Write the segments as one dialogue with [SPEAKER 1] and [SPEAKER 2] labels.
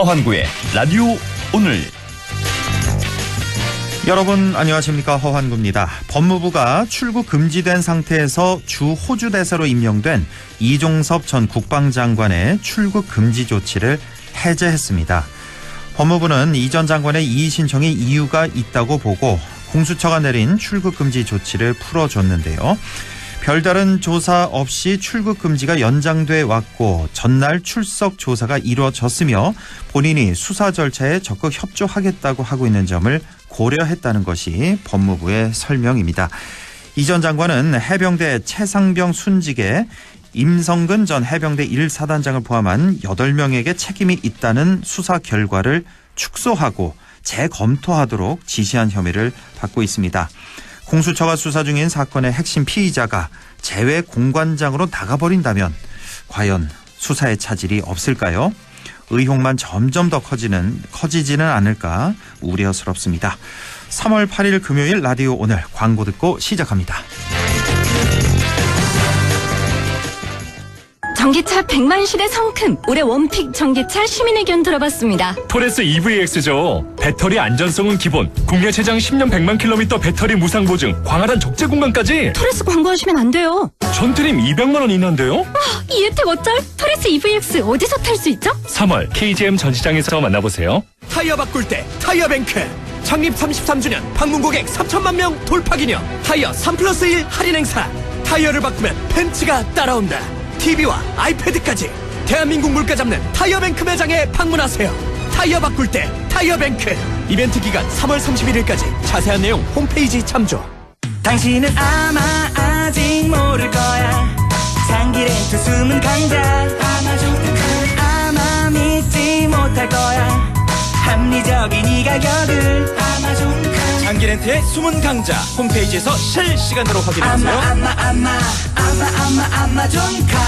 [SPEAKER 1] 허환구의 라디오 오늘.
[SPEAKER 2] 여러분 안녕하십니까, 허환구입니다. 법무부가 출국 금지된 상태에서 주 호주 대사로 임명된 이종섭 전 국방장관의 출국 금지 조치를 해제했습니다. 법무부는 이 전 장관의 이의 신청에 이유가 있다고 보고 공수처가 내린 출국 금지 조치를 풀어줬는데요. 별다른 조사 없이 출국 금지가 연장돼 왔고 전날 출석 조사가 이루어졌으며 본인이 수사 절차에 적극 협조하겠다고 하고 있는 점을 고려했다는 것이 법무부의 설명입니다. 이 전 장관은 해병대 최상병 순직에 임성근 전 해병대 1사단장을 포함한 8명에게 책임이 있다는 수사 결과를 축소하고 재검토하도록 지시한 혐의를 받고 있습니다. 공수처가 수사 중인 사건의 핵심 피의자가 재외 공관장으로 나가버린다면 과연 수사의 차질이 없을까요? 의혹만 점점 더 커지지는 않을까 우려스럽습니다. 3월 8일 금요일 라디오 오늘 광고 듣고 시작합니다.
[SPEAKER 3] 전기차 100만 시대 성큼 올해 원픽 전기차 시민의견 들어봤습니다.
[SPEAKER 4] 토레스 EVX죠. 배터리 안전성은 기본, 국내 최장 10년 100만 킬로미터 배터리 무상 보증, 광활한 적재 공간까지.
[SPEAKER 3] 토레스 광고하시면 안 돼요.
[SPEAKER 4] 전트림 200만 원 이내인데요?
[SPEAKER 3] 이 혜택 어쩔? 토레스 EVX 어디서 탈 수 있죠?
[SPEAKER 4] 3월 KGM 전시장에서 만나보세요.
[SPEAKER 5] 타이어 바꿀 때 타이어뱅크 창립 33주년 방문 고객 3천만 명 돌파 기념 타이어 3+1 할인 행사. 타이어를 바꾸면 벤츠가 따라온다. TV와 아이패드까지 대한민국 물가 잡는 타이어뱅크 매장에 방문하세요. 타이어 바꿀 때 타이어뱅크. 이벤트 기간 3월 31일까지. 자세한 내용 홈페이지 참조.
[SPEAKER 6] 당신은 아마 아직 모를 거야. 장기 렌트 숨은 강자 아마존카. 아마 믿지 못할 거야. 합리적인 이 가격을 아마존카.
[SPEAKER 5] 장기 렌트의 숨은 강자 홈페이지에서 실시간으로 확인하세요.
[SPEAKER 6] 아마존카.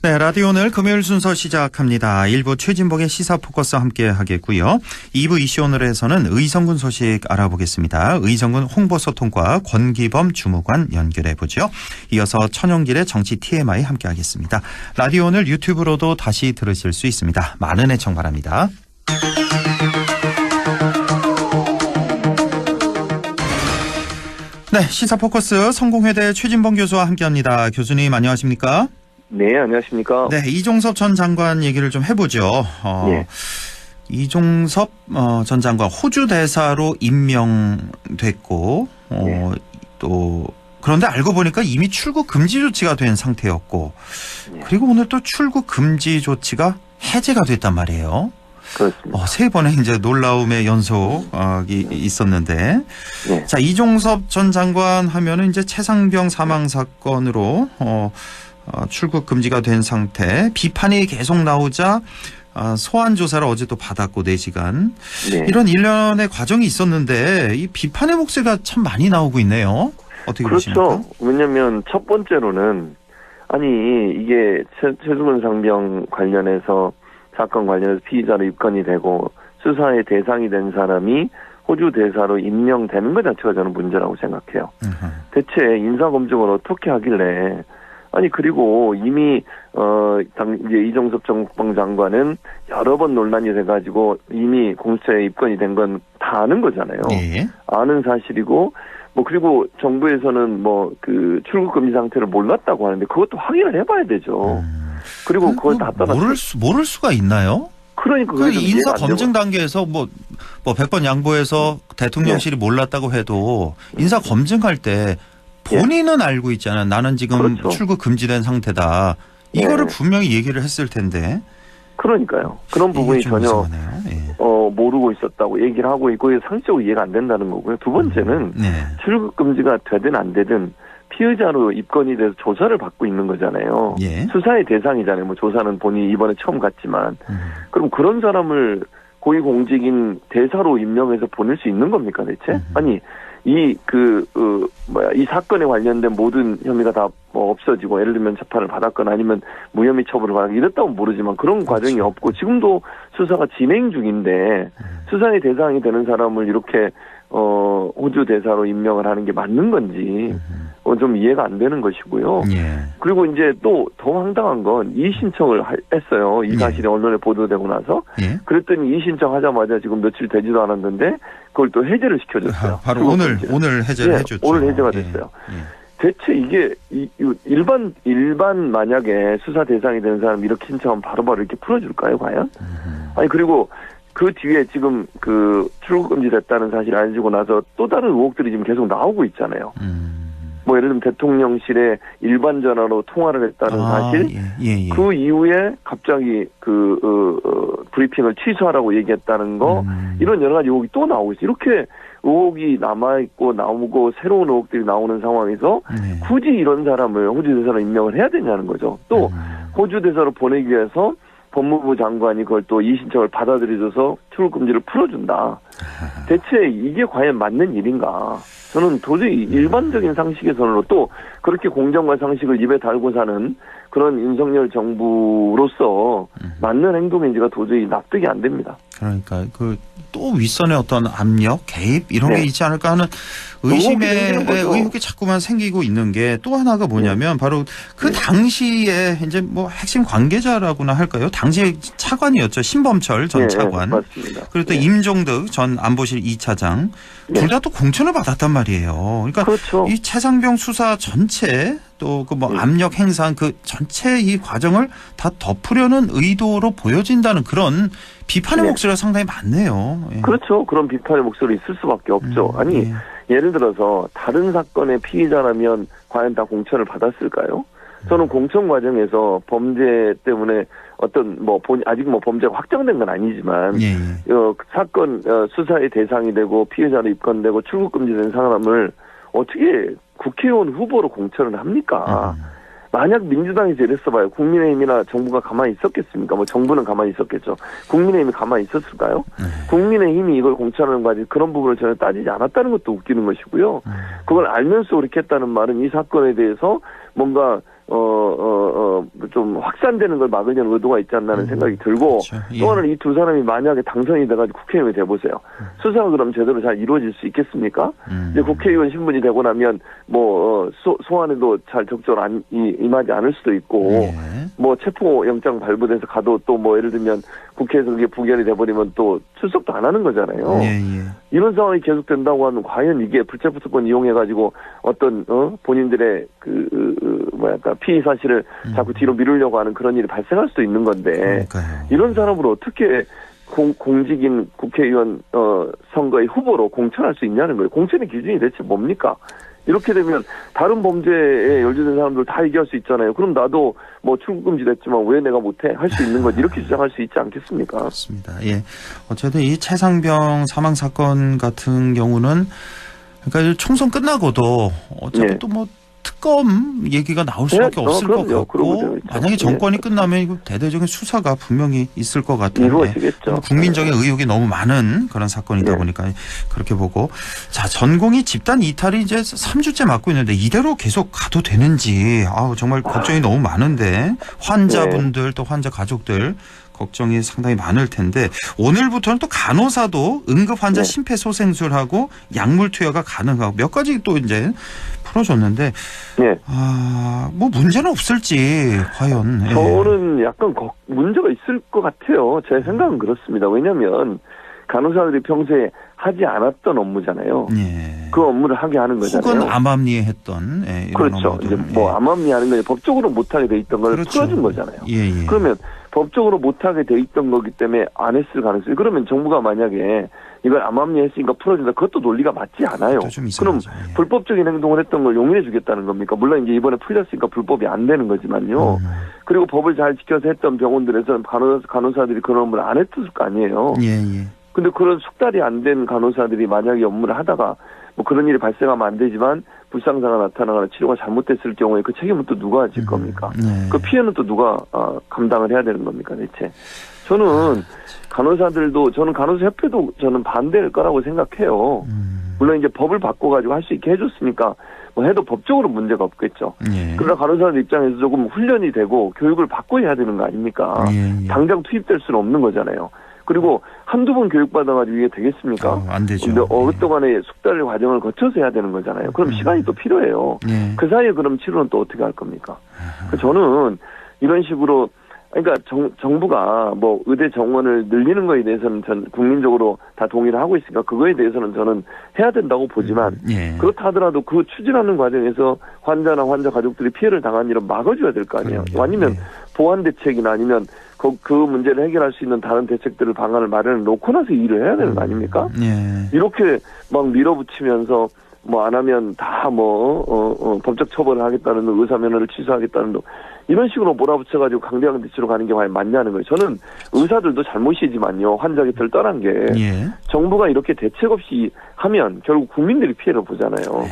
[SPEAKER 2] 네, 라디오 오늘 금요일 순서 시작합니다. 1부 최진복의 시사 포커스 함께 하겠고요. 2부 이슈 오늘에서는 의성군 소식 알아보겠습니다. 의성군 홍보소통과 권기범 주무관 연결해보죠. 이어서 천용길의 정치 TMI 함께 하겠습니다. 라디오 오늘 유튜브로도 다시 들으실 수 있습니다. 많은 애청 바랍니다. 네, 시사 포커스 성공회대 최진봉 교수와 함께합니다. 교수님 안녕하십니까?
[SPEAKER 7] 네, 안녕하십니까?
[SPEAKER 2] 네, 이종섭 전 장관 얘기를 좀 해보죠.
[SPEAKER 7] 예.
[SPEAKER 2] 이종섭 전 장관 호주 대사로 임명됐고
[SPEAKER 7] 예.
[SPEAKER 2] 또 그런데 알고 보니까 이미 출국 금지 조치가 된 상태였고
[SPEAKER 7] 예.
[SPEAKER 2] 그리고 오늘 또 출국 금지 조치가 해제가 됐단 말이에요.
[SPEAKER 7] 그렇습니다.
[SPEAKER 2] 세 번의 이제 놀라움의 연속이 있었는데,
[SPEAKER 7] 네.
[SPEAKER 2] 자, 이종섭 전 장관 하면은 이제 최상병 사망 사건으로 출국 금지가 된 상태, 비판이 계속 나오자 소환 조사를 어제 또 받았고 4시간.
[SPEAKER 7] 네.
[SPEAKER 2] 이런 일련의 과정이 있었는데 이 비판의 목소리가 참 많이 나오고 있네요. 어떻게 보십니까?
[SPEAKER 7] 그렇죠. 왜냐하면 첫 번째로는 아니 이게 최수근 상병 관련해서 사건 관련해서 피의자로 입건이 되고 수사의 대상이 된 사람이 호주 대사로 임명되는 것 자체가 저는 문제라고 생각해요. 대체 인사검증을 어떻게 하길래 아니 그리고 이미 이제 이종섭 전 국방장관은 여러 번 논란이 돼가지고 이미 공수처에 입건이 된 건 다 아는 거잖아요.
[SPEAKER 2] 네.
[SPEAKER 7] 아는 사실이고 그리고 정부에서는 그 출국 금지 상태를 몰랐다고 하는데 그것도 확인을 해봐야 되죠. 그리고 그걸 다 떠나
[SPEAKER 2] 모를 수가 있나요?
[SPEAKER 7] 그러니까
[SPEAKER 2] 그 인사 검증 단계에서 100번 양보해서 대통령실이
[SPEAKER 7] 네.
[SPEAKER 2] 몰랐다고 해도 인사 검증할 때 본인은 알고 있잖아. 나는 지금
[SPEAKER 7] 그렇죠.
[SPEAKER 2] 출국 금지된 상태다. 이거를 분명히 얘기를 했을 텐데.
[SPEAKER 7] 그러니까요. 그런 부분이 전혀 모르고 있었다고 얘기를 하고 있고 상식적으로 이해가 안 된다는 거고요. 두 번째는 출국 금지가 되든 안 되든 피의자로 입건이 돼서 조사를 받고 있는 거잖아요.
[SPEAKER 2] 예.
[SPEAKER 7] 수사의 대상이잖아요. 조사는 본인이 이번에 처음 갔지만. 그럼 그런 사람을 고위공직인 대사로 임명해서 보낼 수 있는 겁니까, 대체? 아니, 이 사건에 관련된 모든 혐의가 다 없어지고, 예를 들면 재판을 받았거나 아니면 무혐의 처벌을 받았거나 이랬다면 모르지만 그런 과정이 없고, 지금도 수사가 진행 중인데, 수사의 대상이 되는 사람을 이렇게, 호주 대사로 임명을 하는 게 맞는 건지, 좀 이해가 안 되는 것이고요.
[SPEAKER 2] 예.
[SPEAKER 7] 그리고 이제 또 더 황당한 건 이의신청을 했어요. 이 사실이 언론에 보도되고 나서.
[SPEAKER 2] 예.
[SPEAKER 7] 그랬더니 이의신청 하자마자 지금 며칠 되지도 않았는데 그걸 또 해제를 시켜줬어요.
[SPEAKER 2] 바로 오늘 해제를
[SPEAKER 7] 예,
[SPEAKER 2] 해줬죠.
[SPEAKER 7] 오늘 해제가 됐어요. 대체 이게 일반 만약에 수사 대상이 되는 사람 이렇게 신청하면 바로바로 이렇게 풀어줄까요, 과연? 아니 그리고 그 뒤에 지금 그 출국 금지됐다는 사실을 알려지고 나서 또 다른 의혹들이 지금 계속 나오고 있잖아요. 뭐 예를 들면 대통령실에 일반 전화로 통화를 했다는 사실,
[SPEAKER 2] 예.
[SPEAKER 7] 그 이후에 갑자기 브리핑을 취소하라고 얘기했다는 거, 이런 여러 가지 의혹이 또 나오고 있어요. 이렇게 의혹이 남아있고 나오고 새로운 의혹들이 나오는 상황에서 굳이 이런 사람을 호주 대사로 임명을 해야 되냐는 거죠. 또 호주 대사로 보내기 위해서 법무부 장관이 그걸 또 이의신청을 받아들여줘서 출국금지를 풀어준다. 대체 이게 과연 맞는 일인가? 저는 도저히 일반적인 상식에서는 또 그렇게 공정과 상식을 입에 달고 사는 그런 윤석열 정부로서 맞는 행동인지가 도저히 납득이 안 됩니다.
[SPEAKER 2] 그러니까 또 윗선의 어떤 압력, 개입 이런 게 있지 않을까 하는 의혹이 자꾸만 생기고 있는 게 또 하나가 뭐냐면 바로 그 당시에 이제 뭐 핵심 관계자라고나 할까요? 당시에 차관이었죠. 신범철 전 차관.
[SPEAKER 7] 맞습니다.
[SPEAKER 2] 그리고 또 임종득 전 안보실 2차장 둘 다 또 공천을 받았단 말이에요. 그러니까
[SPEAKER 7] 그렇죠.
[SPEAKER 2] 이 최상병 수사 전체 또 그 뭐 압력 행사한 그 전체 이 과정을 다 덮으려는 의도로 보여진다는 그런 비판의 목소리가 상당히 많네요. 예.
[SPEAKER 7] 그렇죠. 그런 비판의 목소리 있을 수밖에 없죠. 아니 예를 들어서 다른 사건의 피의자라면 과연 다 공천을 받았을까요? 저는 공천 과정에서 범죄 때문에 어떤 아직 범죄가 확정된 건 아니지만 사건 수사의 대상이 되고 피해자로 입건되고 출국금지된 사람을 어떻게 국회의원 후보로 공천을 합니까? 만약 민주당에서 이랬어봐요. 국민의힘이나 정부가 가만히 있었겠습니까? 정부는 가만히 있었겠죠. 국민의힘이 가만히 있었을까요? 국민의힘이 이걸 공천하는 거지 그런 부분을 전혀 따지지 않았다는 것도 웃기는 것이고요. 그걸 알면서 그렇게 했다는 말은 이 사건에 대해서 뭔가 좀 확산되는 걸 막으려는 의도가 있지 않나는 생각이 들고
[SPEAKER 2] 그렇죠.
[SPEAKER 7] 또 하나는 이 두 사람이 만약에 당선이 돼가지고 국회의원이 돼보세요. 수사가 그럼 제대로 잘 이루어질 수 있겠습니까? 이제 국회의원 신분이 되고 나면 소환에도 잘 적절히 임하지 않을 수도 있고 체포영장 발부돼서 가도 또 예를 들면 국회에서 그게 부결이 돼버리면 또 출석도 안 하는 거잖아요. 이런 상황이 계속된다고 하면 과연 이게 불체포특권 이용해가지고 어떤 본인들의 피의 사실을 자꾸 뒤로 미루려고 하는 그런 일이 발생할 수도 있는 건데 이런 사람을 어떻게 공직인 국회의원 선거의 후보로 공천할 수 있냐는 거예요. 공천의 기준이 대체 뭡니까? 이렇게 되면 다른 범죄에 연루된 사람들 다 얘기할 수 있잖아요. 그럼 나도 출국금지 됐지만 왜 내가 못해? 할 수 있는 거지. 이렇게 주장할 수 있지 않겠습니까?
[SPEAKER 2] 그렇습니다. 예. 어쨌든 이 최상병 사망 사건 같은 경우는 그러니까 총선 끝나고도 어차피 또 특검 얘기가 나올 수밖에 없을 것 같고 만약에 정권이 끝나면 이거 대대적인 수사가 분명히 있을 것 같아요.
[SPEAKER 7] 이루어지겠죠.
[SPEAKER 2] 국민적인 의혹이 너무 많은 그런 사건이다 보니까 그렇게 보고 자 전공이 집단 이탈이 이제 3주째 맞고 있는데 이대로 계속 가도 되는지 정말 걱정이 너무 많은데 환자분들 또 환자 가족들 걱정이 상당히 많을 텐데 오늘부터는 또 간호사도 응급 환자 심폐소생술하고 약물 투여가 가능하고 몇 가지 또 이제 풀어줬는데 문제는 없을지 과연
[SPEAKER 7] 저는 약간 문제가 있을 것 같아요. 제 생각은 그렇습니다. 왜냐하면 간호사들이 평소에 하지 않았던 업무잖아요. 그 업무를 하게 하는 거잖아요.
[SPEAKER 2] 혹은 암암리에 했던 이런
[SPEAKER 7] 그렇죠.
[SPEAKER 2] 업무들.
[SPEAKER 7] 이제 암암리 하는 건 법적으로 못하게 돼 있던 걸 풀어준 거잖아요. 그러면 법적으로 못하게 돼 있던 거기 때문에 안 했을 가능성이 그러면 정부가 만약에 이걸 암암리 했으니까 풀어준다. 그것도 논리가 맞지 않아요. 그럼 불법적인 행동을 했던 걸 용인해 주겠다는 겁니까? 물론 이제 이번에 풀렸으니까 불법이 안 되는 거지만요. 그리고 법을 잘 지켜서 했던 병원들에서는 간호사들이 그런 업무를 안 했을 거 아니에요. 근데 그런 숙달이 안 된 간호사들이 만약에 업무를 하다가 그런 일이 발생하면 안 되지만 불상사가 나타나거나 치료가 잘못됐을 경우에 그 책임은 또 누가 질 겁니까? 그 피해는 또 누가 감당을 해야 되는 겁니까 대체? 저는 저는 간호사협회도 저는 반대일 거라고 생각해요. 물론 이제 법을 바꿔가지고 할 수 있게 해줬으니까 해도 법적으로 문제가 없겠죠. 그러나 간호사들 입장에서 조금 훈련이 되고 교육을 받고 해야 되는 거 아닙니까? 당장 투입될 수는 없는 거잖아요. 그리고 한두 번 교육받아가지고 이게 되겠습니까?
[SPEAKER 2] 안 되죠.
[SPEAKER 7] 근데 그동안의 숙달 과정을 거쳐서 해야 되는 거잖아요. 그럼 시간이 또 필요해요.
[SPEAKER 2] 예.
[SPEAKER 7] 그 사이에 그럼 치료는 또 어떻게 할 겁니까? 저는 이런 식으로 그러니까 정부가 뭐 의대 정원을 늘리는 거에 대해서는 전 국민적으로 다 동의를 하고 있으니까 그거에 대해서는 저는 해야 된다고 보지만
[SPEAKER 2] 예.
[SPEAKER 7] 그렇다 하더라도 그 추진하는 과정에서 환자나 환자 가족들이 피해를 당하는 일을 막아줘야 될 거 아니에요.
[SPEAKER 2] 그럼요.
[SPEAKER 7] 아니면
[SPEAKER 2] 예.
[SPEAKER 7] 보완 대책이나 아니면 그 문제를 해결할 수 있는 다른 대책들을 방안을 마련해 놓고 나서 일을 해야 되는 거 아닙니까?
[SPEAKER 2] 예.
[SPEAKER 7] 이렇게 막 밀어붙이면서 뭐 안 하면 다 법적 처벌을 하겠다는 둥, 의사 면허를 취소하겠다는 둥 이런 식으로 몰아붙여가지고 강대강 대치로 가는 게 과연 맞냐는 거예요. 저는 의사들도 잘못이지만요. 환자 곁을 떠난 게
[SPEAKER 2] 예.
[SPEAKER 7] 정부가 이렇게 대책 없이 하면 결국 국민들이 피해를 보잖아요.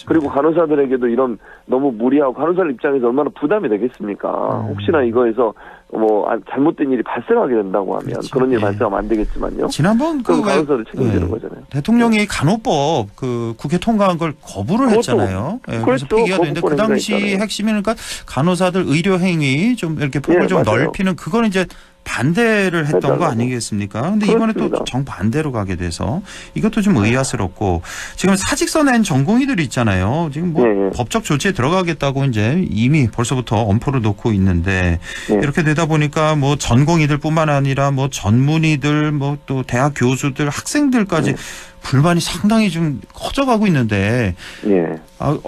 [SPEAKER 7] 그리고 간호사들에게도 이런 너무 무리하고 간호사 입장에서 얼마나 부담이 되겠습니까? 혹시나 이거에서 뭐 잘못된 일이 발생하게 된다고 하면
[SPEAKER 2] 그렇죠.
[SPEAKER 7] 그런 일이
[SPEAKER 2] 예.
[SPEAKER 7] 발생하면 안 되겠지만요.
[SPEAKER 2] 지난번
[SPEAKER 7] 그럼 간호사를 책임지는 거잖아요.
[SPEAKER 2] 대통령이 간호법 국회 통과한 걸 거부를
[SPEAKER 7] 그것도
[SPEAKER 2] 했잖아요. 예, 그래서
[SPEAKER 7] 그렇죠.
[SPEAKER 2] 폐기가 되는데 그
[SPEAKER 7] 거부권
[SPEAKER 2] 당시
[SPEAKER 7] 행사했잖아요.
[SPEAKER 2] 핵심이 그러니까 간호사들 의료 행위 좀 이렇게 폭을
[SPEAKER 7] 예,
[SPEAKER 2] 좀
[SPEAKER 7] 맞아요.
[SPEAKER 2] 넓히는 그건 이제 반대를 했던 거
[SPEAKER 7] 해달라고.
[SPEAKER 2] 아니겠습니까? 근데 이번에 또
[SPEAKER 7] 그렇습니다.
[SPEAKER 2] 정반대로 가게 돼서 이것도 좀 의아스럽고 지금 사직서 낸 전공의들이 있잖아요. 지금 뭐
[SPEAKER 7] 예, 예.
[SPEAKER 2] 법적 조치에 들어가겠다고 이제 이미 벌써부터 엄포를 놓고 있는데
[SPEAKER 7] 예.
[SPEAKER 2] 이렇게 되다 보니까 뭐 전공의들뿐만 아니라 뭐 전문의들 뭐 또 대학 교수들 학생들까지 불만이 상당히 좀 커져가고 있는데
[SPEAKER 7] 예.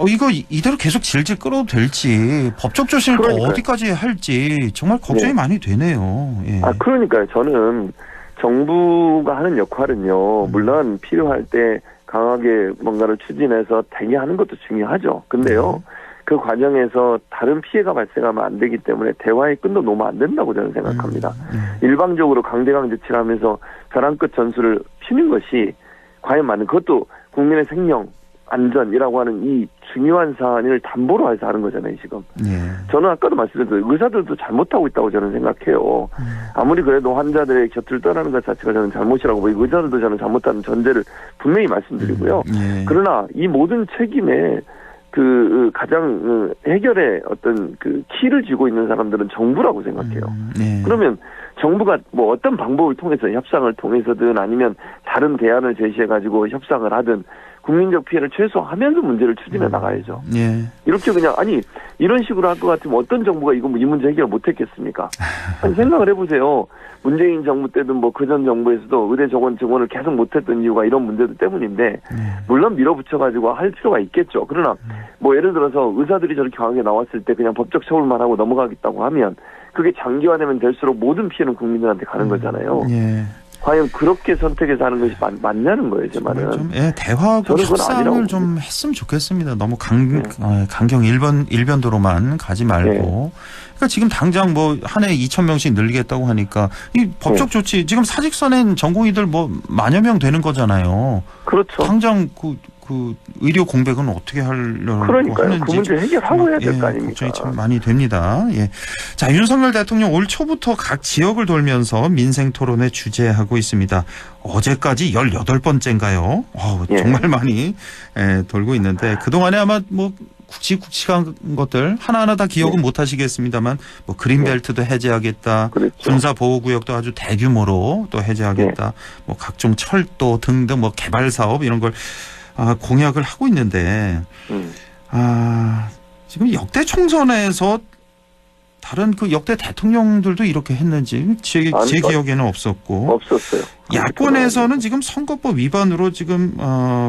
[SPEAKER 2] 이거 이대로 계속 질질 끌어도 될지 법적 조치를 또
[SPEAKER 7] 그러니까요.
[SPEAKER 2] 어디까지 할지 정말 걱정이
[SPEAKER 7] 네.
[SPEAKER 2] 많이 되네요. 예.
[SPEAKER 7] 그러니까요. 저는 정부가 하는 역할은요. 물론 필요할 때 강하게 뭔가를 추진해서 되게 하는 것도 중요하죠. 근데요. 그 과정에서 다른 피해가 발생하면 안 되기 때문에 대화의 끈도 놓으면 안 된다고 저는 생각합니다. 일방적으로 강대강 대치를 하면서 벼랑 끝 전술을 피는 것이 과연 맞는 그것도 국민의 생명 안전이라고 하는 이 중요한 사안을 담보로 해서 하는 거잖아요, 지금.
[SPEAKER 2] 예.
[SPEAKER 7] 저는 아까도 말씀드렸듯이 의사들도 잘못하고 있다고 저는 생각해요. 아무리 그래도 환자들의 곁을 떠나는 것 자체가 저는 잘못이라고 보이고 의사들도 저는 잘못하는 전제를 분명히 말씀드리고요.
[SPEAKER 2] 예.
[SPEAKER 7] 그러나 이 모든 책임에 가장 해결의 어떤 키를 쥐고 있는 사람들은 정부라고 생각해요.
[SPEAKER 2] 예.
[SPEAKER 7] 그러면 정부가 뭐 어떤 방법을 통해서 협상을 통해서든 아니면 다른 대안을 제시해가지고 협상을 하든 국민적 피해를 최소화하면서 문제를 추진해 나가야죠.
[SPEAKER 2] 예.
[SPEAKER 7] 이렇게 그냥 이런 식으로 할 것 같으면 어떤 정부가 이 문제 해결 못했겠습니까? 아니, 생각을 해보세요. 문재인 정부 때든 뭐 그전 정부에서도 의대 정원 증원을 계속 못했던 이유가 이런 문제들 때문인데 물론 밀어붙여가지고 할 필요가 있겠죠. 그러나 뭐 예를 들어서 의사들이 저렇게 강하게 나왔을 때 그냥 법적 처벌만 하고 넘어가겠다고 하면 그게 장기화되면 될수록 모든 피해는 국민들한테 가는 거잖아요.
[SPEAKER 2] 예.
[SPEAKER 7] 과연 그렇게 선택해서 하는 것이 맞냐는 거예요, 제 말은.
[SPEAKER 2] 좀 대화하고
[SPEAKER 7] 저는 그건
[SPEAKER 2] 협상을
[SPEAKER 7] 아니라고
[SPEAKER 2] 좀 했으면 좋겠습니다. 너무 강경 일변도로만 가지 말고. 그러니까 지금 당장 뭐 한 해에 2,000명씩 늘리겠다고 하니까 이 법적 조치 지금 사직서 낸 전공의들 뭐 만여 명 되는 거잖아요.
[SPEAKER 7] 그렇죠.
[SPEAKER 2] 당장 그 의료 공백은 어떻게 하려고
[SPEAKER 7] 그러니까요.
[SPEAKER 2] 하는지
[SPEAKER 7] 그 문제 해결하고 해야 될 거 아닙니까?
[SPEAKER 2] 걱정이 참 많이 됩니다. 예. 자, 윤석열 대통령 올 초부터 각 지역을 돌면서 민생 토론회 주재하고 있습니다. 어제까지 18번째인가요? 정말 많이 돌고 있는데 그동안에 아마 뭐 굵직굵직한 것들 하나하나 다 기억은 못 하시겠습니다만 뭐 그린벨트도 해제하겠다.
[SPEAKER 7] 그렇죠.
[SPEAKER 2] 군사보호구역도 아주 대규모로 또 해제하겠다. 뭐 각종 철도 등등 뭐 개발 사업 이런 걸 공약을 하고 있는데 지금 역대 총선에서 다른 역대 대통령들도 이렇게 했는지 제 기억에는 없었고
[SPEAKER 7] 없었어요.
[SPEAKER 2] 야권에서는 지금 선거법 위반으로 지금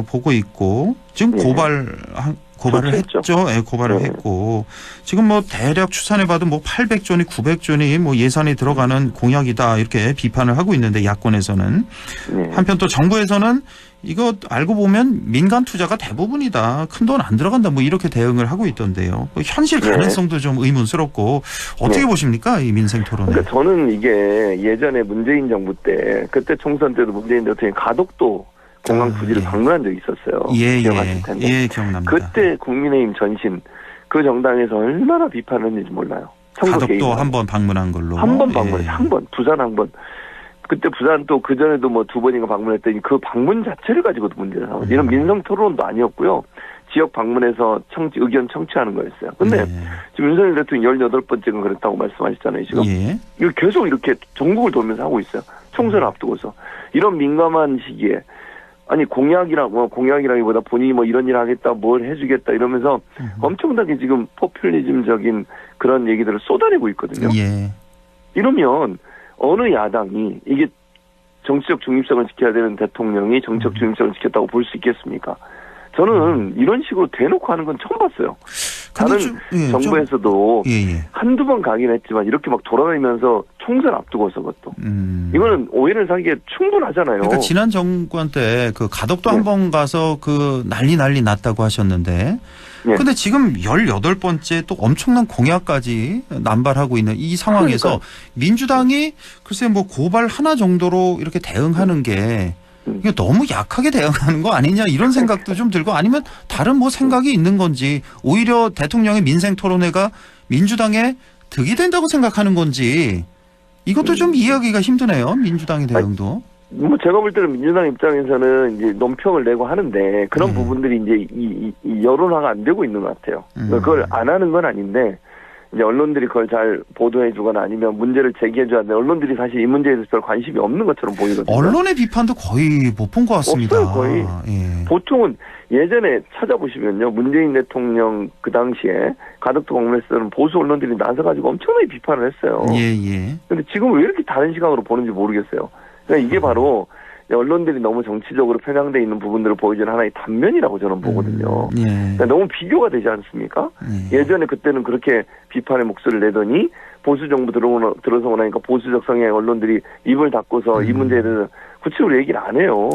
[SPEAKER 2] 보고 있고 지금 고발을 했죠. 고발을 했고 지금 뭐 대략 추산해 봐도 뭐 800조니 900조니 뭐 예산이 들어가는 공약이다 이렇게 비판을 하고 있는데 야권에서는 한편 또 정부에서는 이거 알고 보면 민간 투자가 대부분이다. 큰 돈 안 들어간다. 뭐 이렇게 대응을 하고 있던데요. 현실 가능성도 좀 의문스럽고 어떻게 보십니까? 이 민생 토론회.
[SPEAKER 7] 그러니까 저는 이게 예전에 문재인 정부 때 그때 총선 때도 문재인 대통령이 가덕도 공항 부지를 방문한 적이 있었어요. 기억하실 텐데.
[SPEAKER 2] 예, 기억납니다.
[SPEAKER 7] 그때 국민의힘 전신 그 정당에서 얼마나 비판을 했는지 몰라요.
[SPEAKER 2] 가덕도 한 번 방문한 걸로.
[SPEAKER 7] 한 번 방문했어요. 한 번. 부산 한 번. 그때 부산 또 그전에도 뭐 2번인가 방문했더니 그 방문 자체를 가지고도 문제를 삼았어요. 이런 민생 토론도 아니었고요. 지역 방문해서 의견 청취하는 거였어요. 근데 지금 윤석열 대통령이 18번째가 그랬다고 말씀하셨잖아요. 지금. 이거 계속 이렇게 전국을 돌면서 하고 있어요. 총선을 앞두고서 이런 민감한 시기에 아니 공약이라기보다 본인이 뭐 이런 일 하겠다, 뭘 해주겠다 이러면서 엄청나게 지금 포퓰리즘적인 그런 얘기들을 쏟아내고 있거든요.
[SPEAKER 2] 예.
[SPEAKER 7] 이러면 어느 야당이 이게 정치적 중립성을 지켜야 되는 대통령이 정치적 중립성을 지켰다고 볼 수 있겠습니까? 저는 이런 식으로 대놓고 하는 건 처음 봤어요. 다른 정부에서도 한두 번 가긴 했지만 이렇게 막 돌아다니면서 총선 앞두고서 그것도. 이거는 오해를 사기에 충분하잖아요.
[SPEAKER 2] 그러니까 지난 정권 때 그 가덕도 한 번 가서 그 난리 났다고 하셨는데 근데 지금 18번째 또 엄청난 공약까지 남발하고 있는 이 상황에서
[SPEAKER 7] 그러니까.
[SPEAKER 2] 민주당이 글쎄 뭐 고발 하나 정도로 이렇게 대응하는 게 이게 너무 약하게 대응하는 거 아니냐 이런 생각도 좀 들고 아니면 다른 뭐 생각이 있는 건지 오히려 대통령의 민생 토론회가 민주당에 득이 된다고 생각하는 건지 이것도 좀 이해하기가 힘드네요. 민주당의 대응도.
[SPEAKER 7] 뭐 제가 볼 때는 민주당 입장에서는 이제 논평을 내고 하는데 그런 부분들이 이제 이 여론화가 안 되고 있는 것 같아요. 그걸 안 하는 건 아닌데 이제 언론들이 그걸 잘 보도해주거나 아니면 문제를 제기해줘야 하는데 언론들이 사실 이 문제에 대해서 별 관심이 없는 것처럼 보이거든요.
[SPEAKER 2] 언론의 비판도 거의 못 본 것 같습니다.
[SPEAKER 7] 없어요, 거의.
[SPEAKER 2] 예.
[SPEAKER 7] 보통은 예전에 찾아보시면요. 문재인 대통령 그 당시에 가덕도 공매스는 보수 언론들이 나서가지고 엄청나게 비판을 했어요.
[SPEAKER 2] 예.
[SPEAKER 7] 근데 지금 왜 이렇게 다른 시각으로 보는지 모르겠어요. 그러니까 이게 바로 언론들이 너무 정치적으로 편향돼 있는 부분들을 보여주는 하나의 단면이라고 저는 보거든요. 그러니까 너무 비교가 되지 않습니까? 예전에 그때는 그렇게 비판의 목소리를 내더니 보수 정부 들어서고 나니까 보수적 성향의 언론들이 입을 닫고서 이 문제에 대해서 구체적으로 얘기를 안 해요.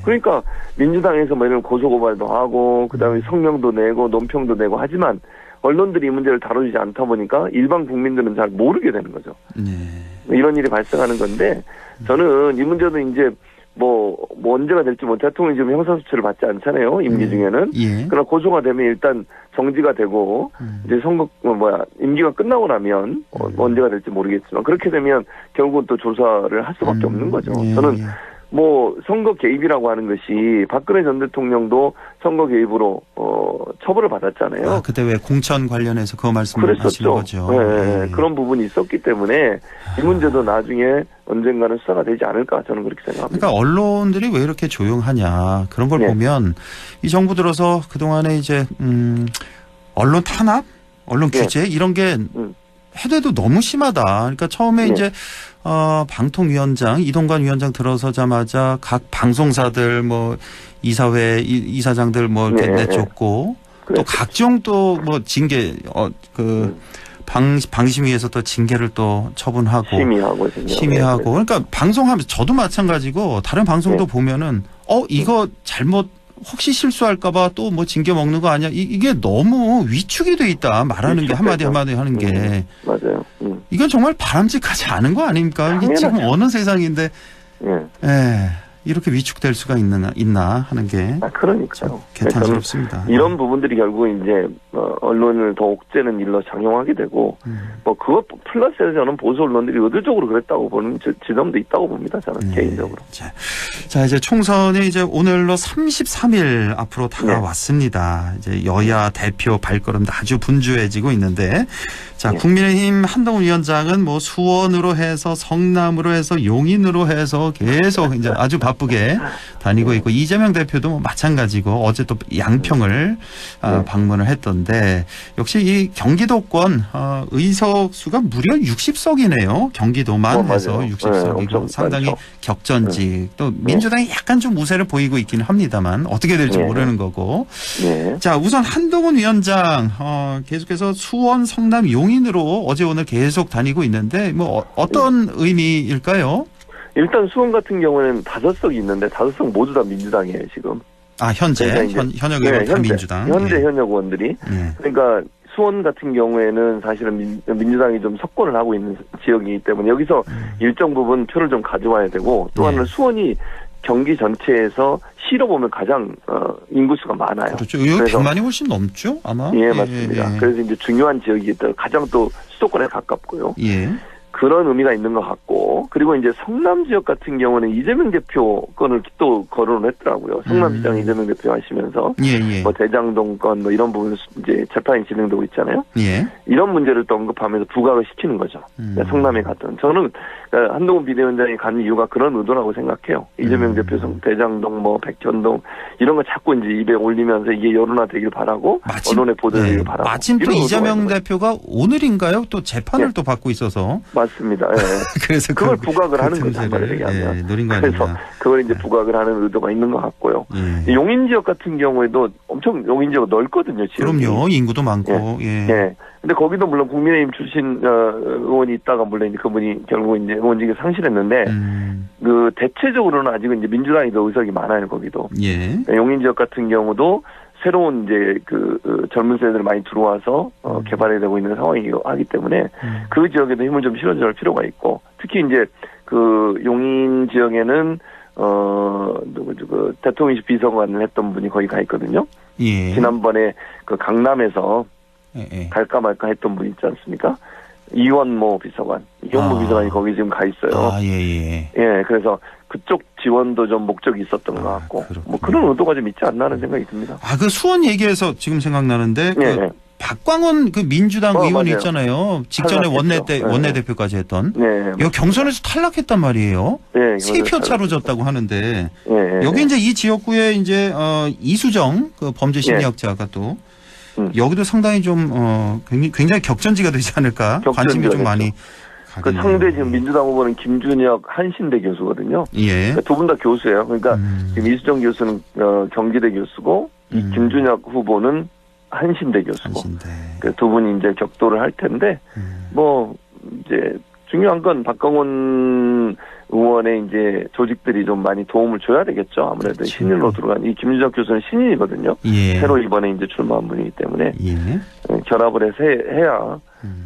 [SPEAKER 7] 그러니까 민주당에서 뭐 이런 고소고발도 하고 그다음에 성명도 내고 논평도 내고 하지만 언론들이 이 문제를 다루지 않다 보니까 일반 국민들은 잘 모르게 되는 거죠. 이런 일이 발생하는 건데 저는 이 문제는 이제 뭐 언제가 될지 대통령이 지금 형사수치를 받지 않잖아요. 임기 중에는. 그러나 고소가 되면 일단 정지가 되고 이제 임기가 끝나고 나면 언제가 될지 모르겠지만 그렇게 되면 결국은 또 조사를 할 수밖에 없는 거죠. 저는 뭐 선거 개입이라고 하는 것이 박근혜 전 대통령도 선거 개입으로 처벌을 받았잖아요.
[SPEAKER 2] 아, 그때 왜 공천 관련해서 그 말씀을 하시는 거죠.
[SPEAKER 7] 네. 그런 부분이 있었기 때문에 이 문제도 나중에 언젠가는 수사가 되지 않을까 저는 그렇게 생각합니다.
[SPEAKER 2] 그러니까 언론들이 왜 이렇게 조용하냐 그런 걸 보면 이 정부 들어서 그동안에 이제 언론 탄압, 언론 규제 이런 게 해대도 너무 심하다. 그러니까 처음에 이제 방통위원장 이동관 위원장 들어서자마자 각 방송사들 뭐 이사회 이사장들 뭐 이렇게 내쫓고 또 각종 또 뭐 징계 방심위에서 또 징계를 또 처분하고 심의하고 그러니까 방송하면서 저도 마찬가지고 다른 방송도 보면은 이거 잘못 혹시 실수할까봐 또 뭐 징계 먹는 거 아니야? 이게 너무 위축이 돼 있다. 말하는 게 한마디 하는 게.
[SPEAKER 7] 맞아요.
[SPEAKER 2] 이건 정말 바람직하지 않은 거 아닙니까? 이게 지금 어느 세상인데 이렇게 위축될 수가 있나 하는 게.
[SPEAKER 7] 그러니까요.
[SPEAKER 2] 개탄스럽습니다.
[SPEAKER 7] 이런 부분들이 결국은 이제 언론을 더 옥죄는 일로 작용하게 되고 그것 플러스해서 저는 보수 언론들이 의도적으로 그랬다고 보는 지점도 있다고 봅니다. 저는 개인적으로.
[SPEAKER 2] 자 이제 총선이 이제 오늘로 33일 앞으로 다가왔습니다. 이제 여야 대표 발걸음도 아주 분주해지고 있는데 자 국민의힘 한동훈 위원장은 뭐 수원으로 해서 성남으로 해서 용인으로 해서 계속 이제 아주 바쁘게 다니고 있고 이재명 대표도 뭐 마찬가지고 어제 또 양평을 방문을 했던데 역시 이 경기도권 의석수가 무려 60석이네요. 경기도만 해서 60석이고 상당히 격전지 또 민주당이 약간 좀 우세를 보이고 있기는 합니다만 어떻게 될지 모르는 거고 자 우선 한동훈 위원장 계속해서 수원 성남 용인으로 어제 오늘 계속 다니고 있는데 뭐 어떤 의미일까요?
[SPEAKER 7] 일단 수원 같은 경우에는 5석이 있는데 5석 모두 다 민주당이에요 지금.
[SPEAKER 2] 현재 현역 의원 다 민주당.
[SPEAKER 7] 현재 현역 의원들이. 그러니까 수원 같은 경우에는 사실은 민주당이 좀 석권을 하고 있는 지역이기 때문에 여기서 일정 부분 표를 좀 가져와야 되고 또 하나는 수원이 경기 전체에서 시로 보면 가장 인구수가 많아요.
[SPEAKER 2] 그렇죠. 여기 100만이 훨씬 넘죠, 아마.
[SPEAKER 7] 맞습니다. 그래서 이제 중요한 지역이기 때문에 가장 또 수도권에 가깝고요. 그런 의미가 있는 것 같고, 그리고 이제 성남 지역 같은 경우는 이재명 대표 건을 또 거론을 했더라고요. 성남시장 이재명 대표 하시면서
[SPEAKER 2] 예.
[SPEAKER 7] 뭐 대장동 건 뭐 이런 부분 이제 재판이 진행되고 있잖아요.
[SPEAKER 2] 예.
[SPEAKER 7] 이런 문제를 또 언급하면서 부각을 시키는 거죠. 성남에 갔던. 저는 한동훈 비대위원장이 간 이유가 그런 의도라고 생각해요. 이재명 대표 대장동 뭐 백현동 이런 거 자꾸 이제 입에 올리면서 이게 여론화되길 바라고 언론에 보도되길 바라고.
[SPEAKER 2] 마침 또 이재명 대표가 오늘인가요? 또 재판을 또 받고 있어서.
[SPEAKER 7] 맞습니다. 예.
[SPEAKER 2] 그래서
[SPEAKER 7] 그걸 부각을 하는 거죠. 한마디로 얘기하면.
[SPEAKER 2] 노린 거
[SPEAKER 7] 그래서
[SPEAKER 2] 아닌가.
[SPEAKER 7] 그걸 이제 부각을 하는 의도가 있는 것 같고요. 용인 지역 같은 경우에도 엄청 용인 지역 넓거든요. 지역이.
[SPEAKER 2] 그럼요. 인구도 많고. 예.
[SPEAKER 7] 근데 거기도 물론 국민의힘 출신 의원이 있다가 물론 이제 그분이 결국 이제 의원직을 상실했는데 그 대체적으로는 아직은 이제 민주당이 더 의석이 많아요. 거기도.
[SPEAKER 2] 예.
[SPEAKER 7] 용인 지역 같은 경우도 새로운 이제 그 젊은 세대들이 많이 들어와서 개발이 되고 있는 상황이기 때문에 그 지역에도 힘을 좀 실어줄 필요가 있고, 특히 이제 그 용인 지역에는 그 대통령실 비서관을 했던 분이 거기 가 있거든요.
[SPEAKER 2] 예.
[SPEAKER 7] 지난번에 그 강남에서 갈까 말까 했던 분 있지 않습니까? 이원모 비서관, 비서관이 거기 지금 가 있어요.
[SPEAKER 2] 예.
[SPEAKER 7] 예, 그래서 그쪽 지원도 좀 목적이 있었던 것 같고, 뭐 그런 의도가 좀 있지 않나 하는 생각이 듭니다.
[SPEAKER 2] 그 수원 얘기해서 지금 생각나는데, 그 박광원 그 민주당 의원
[SPEAKER 7] 맞아요.
[SPEAKER 2] 있잖아요. 직전에 원내대표까지 했던. 이 경선에서 탈락했단 말이에요.
[SPEAKER 7] 네,
[SPEAKER 2] 3표 차로 졌다고 하는데,
[SPEAKER 7] 네.
[SPEAKER 2] 여기 이제 이 지역구에 이제 이수정 그 범죄 심리학자가 또 여기도 상당히 좀 굉장히 격전지가 되지 않을까. 관심이 좀 많이.
[SPEAKER 7] 그 상대 지금 민주당 후보는 김준혁 한신대 교수거든요.
[SPEAKER 2] 예.
[SPEAKER 7] 그러니까 두 분 다 교수예요. 그러니까 지금 이수정 교수는 경기대 교수고 이 김준혁 후보는 한신대 교수고. 그 두 분이 이제 격돌을 할 텐데 뭐 이제 중요한 건 박광원 의원의 이제 조직들이 좀 많이 도움을 줘야 되겠죠. 아무래도 그렇죠. 신인으로 들어간 이 김준혁 교수는 신인이거든요.
[SPEAKER 2] 예.
[SPEAKER 7] 새로 이번에 이제 출마한 분이기 때문에 결합을 해서 해야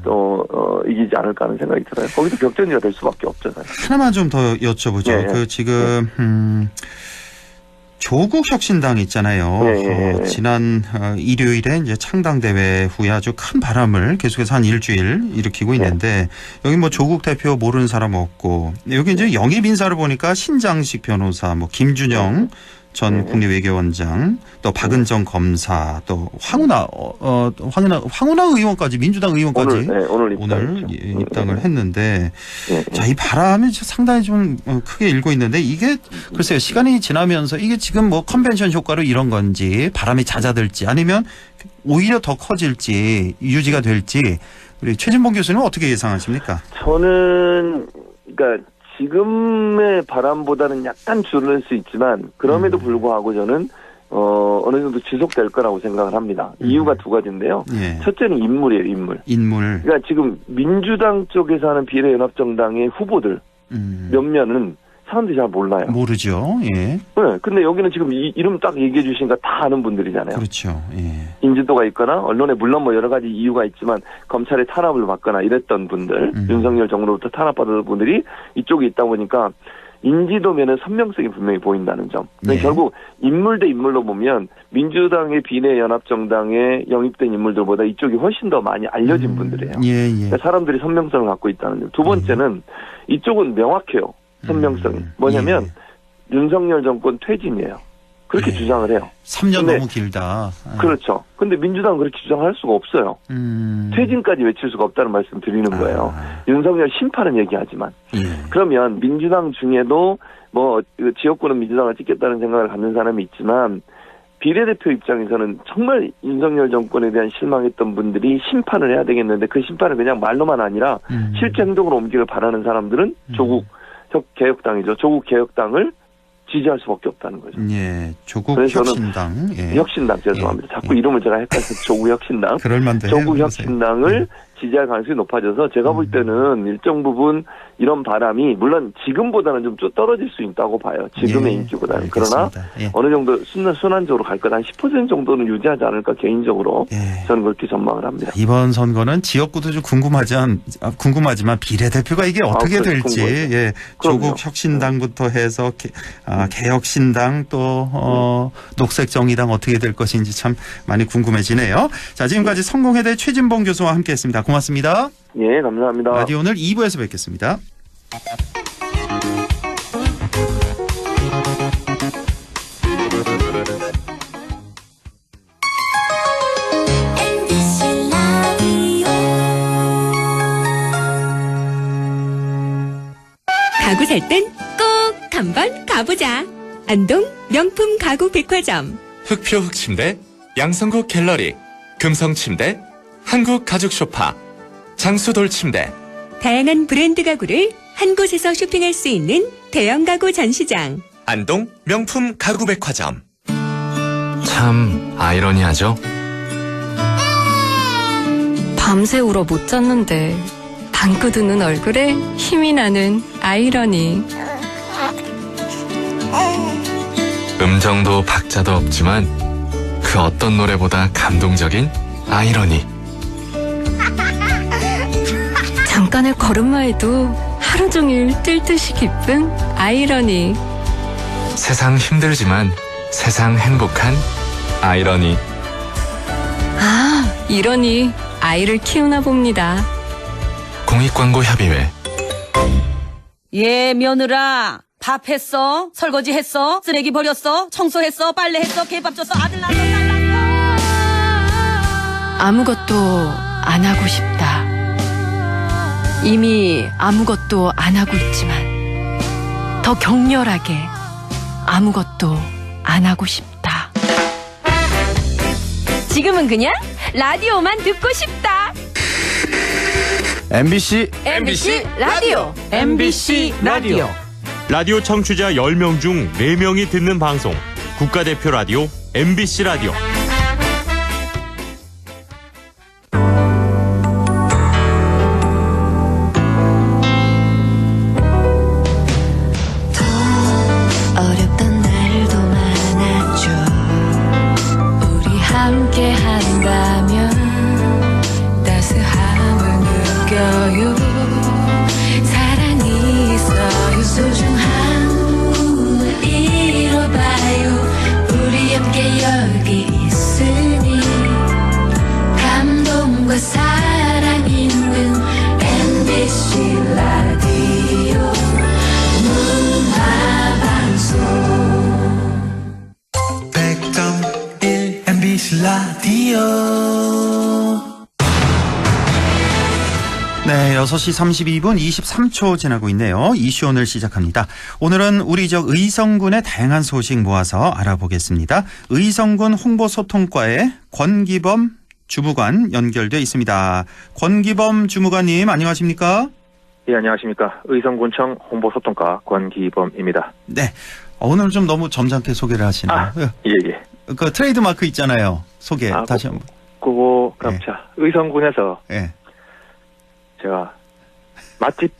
[SPEAKER 7] 또 이기지 않을까 하는 생각이 들어요. 거기도 격전지가 될 수밖에 없죠. 사실.
[SPEAKER 2] 하나만 좀 더 여쭤보죠. 그 지금 조국 혁신당 있잖아요. 지난 일요일에 이제 창당대회 후에 아주 큰 바람을 계속해서 한 일주일 일으키고 있는데 여기 뭐 조국 대표 모르는 사람 없고 여기 이제 영입 인사를 보니까 신장식 변호사, 뭐 김준영 전 국립외교원장, 또 박은정 검사, 또 황운하 의원까지 민주당 의원까지 오늘 입당을 했는데 자, 이 바람이 상당히 좀 크게 일고 있는데 이게 글쎄요 시간이 지나면서 이게 지금 뭐 컨벤션 효과로 이런 건지 바람이 잦아들지 아니면 오히려 더 커질지 유지가 될지 우리 최진봉 교수님 어떻게 예상하십니까?
[SPEAKER 7] 저는 그러니까 지금의 바람보다는 약간 줄을 수 있지만 그럼에도 불구하고 저는 어느 정도 지속될 거라고 생각을 합니다. 이유가 두 가지인데요. 첫째는 인물이에요, 인물. 그러니까 지금 민주당 쪽에서 하는 비례연합정당의 후보들 몇몇은 사람들이 잘 몰라요.
[SPEAKER 2] 모르죠. 예.
[SPEAKER 7] 네. 근데 여기는 지금 이름 딱 얘기해 주시니까 다 아는 분들이잖아요.
[SPEAKER 2] 그렇죠. 예.
[SPEAKER 7] 인지도가 있거나 언론에 물론 뭐 여러 가지 이유가 있지만 검찰의 탄압을 받거나 이랬던 분들, 윤석열 정부로부터 탄압받은 분들이 이쪽에 있다 보니까 인지도면은 선명성이 분명히 보인다는 점. 결국 인물 대 인물로 보면 민주당의 비례연합정당에 영입된 인물들보다 이쪽이 훨씬 더 많이 알려진 분들이에요. 그러니까 사람들이 선명성을 갖고 있다는 점. 두 번째는 이쪽은 명확해요. 선명성이. 뭐냐면 윤석열 정권 퇴진이에요. 그렇게 주장을 해요.
[SPEAKER 2] 3년 너무 길다.
[SPEAKER 7] 그렇죠. 근데 민주당은 그렇게 주장할 수가 없어요. 퇴진까지 외칠 수가 없다는 말씀 드리는 거예요. 윤석열 심판은 얘기하지만. 그러면 민주당 중에도 뭐 지역구는 민주당을 찍겠다는 생각을 갖는 사람이 있지만 비례대표 입장에서는 정말 윤석열 정권에 대한 실망했던 분들이 심판을 해야 되겠는데 그 심판을 그냥 말로만 아니라 실제 행동으로 옮기길 바라는 사람들은 조국 개혁당이죠. 조국 개혁당을 지지할 수밖에 없다는 거죠.
[SPEAKER 2] 예, 조국 혁신당.
[SPEAKER 7] 혁신당 죄송합니다. 자꾸 이름을 제가 헷갈려서 조국 혁신당. 조국 혁신당을 지지할 가능성이 높아져서 제가 볼 때는 일정 부분 이런 바람이 물론 지금보다는 좀 떨어질 수 있다고 봐요. 지금의 인기보다는. 그러나 어느 정도 순환적으로 갈 거다. 한 10% 정도는 유지하지 않을까 개인적으로 저는 그렇게 전망을 합니다.
[SPEAKER 2] 이번 선거는 지역구도 좀 궁금하지만 비례대표가 이게 어떻게 될지 조국 혁신당부터 해서 개혁신당 또 녹색정의당 어떻게 될 것인지 참 많이 궁금해지네요. 자, 지금까지 성공회대 최진봉 교수와 함께했습니다. 고맙습니다.
[SPEAKER 7] 예, 감사합니다.
[SPEAKER 2] 라디오 오늘 2부에서 뵙겠습니다.
[SPEAKER 8] 가구 살 땐 꼭 한번 가보자. 안동 명품 가구 백화점.
[SPEAKER 9] 흑표 흑침대, 양성국 갤러리, 금성침대, 한국 가죽 소파, 장수돌 침대.
[SPEAKER 8] 다양한 브랜드 가구를 한 곳에서 쇼핑할 수 있는 대형 가구 전시장.
[SPEAKER 9] 안동 명품 가구 백화점. 참 아이러니하죠?
[SPEAKER 3] 밤새 울어 못 잤는데 방긋드는 얼굴에 힘이 나는 아이러니.
[SPEAKER 9] 음정도 박자도 없지만 그 어떤 노래보다 감동적인 아이러니.
[SPEAKER 3] 잠깐의 걸음마에도 하루 종일 뜰 듯이 기쁜 아이러니.
[SPEAKER 9] 세상 힘들지만 세상 행복한 아이러니.
[SPEAKER 3] 아, 이러니 아이를 키우나 봅니다.
[SPEAKER 9] 공익광고협의회.
[SPEAKER 10] 예, 며느라. 밥 했어? 설거지 했어? 쓰레기 버렸어? 청소했어? 빨래했어? 개밥 줬어? 아들 낳았어? 딸 낳았어?
[SPEAKER 11] 아무것도 안 하고 싶다. 이미 아무것도 안 하고 있지만 더 격렬하게 아무것도 안 하고 싶다.
[SPEAKER 8] 지금은 그냥 라디오만 듣고 싶다.
[SPEAKER 1] MBC
[SPEAKER 8] 라디오.
[SPEAKER 1] MBC 라디오. 라디오 청취자 10명 중 4명이 듣는 방송. 국가대표 라디오 MBC 라디오.
[SPEAKER 3] 어렵던 날도 많았죠. 우리 함께 한다면 따스함을 느껴요. 사랑이 있어요. 소중한 꿈을 이뤄봐요. 우리 함께 여기 있으니 감동과 사랑 있는 MBC 라디오 문화방송
[SPEAKER 6] 100.1 MBC 라디오.
[SPEAKER 2] 네, 6시 32분 23초 지나고 있네요. 이슈 오늘 시작합니다. 오늘은 우리 지역 의성군의 다양한 소식 모아서 알아보겠습니다. 의성군 홍보소통과의 권기범 주무관 연결돼 있습니다. 권기범 주무관님 안녕하십니까?
[SPEAKER 7] 예, 안녕하십니까. 의성군청 홍보소통과 권기범입니다.
[SPEAKER 2] 네, 오늘 좀 너무 점잖게 소개를 하시네요.
[SPEAKER 7] 예.
[SPEAKER 2] 그 트레이드 마크 있잖아요. 소개 다시 한번.
[SPEAKER 7] 그거 그럼
[SPEAKER 2] 예.
[SPEAKER 7] 자, 의성군에서
[SPEAKER 2] 예.
[SPEAKER 7] 제가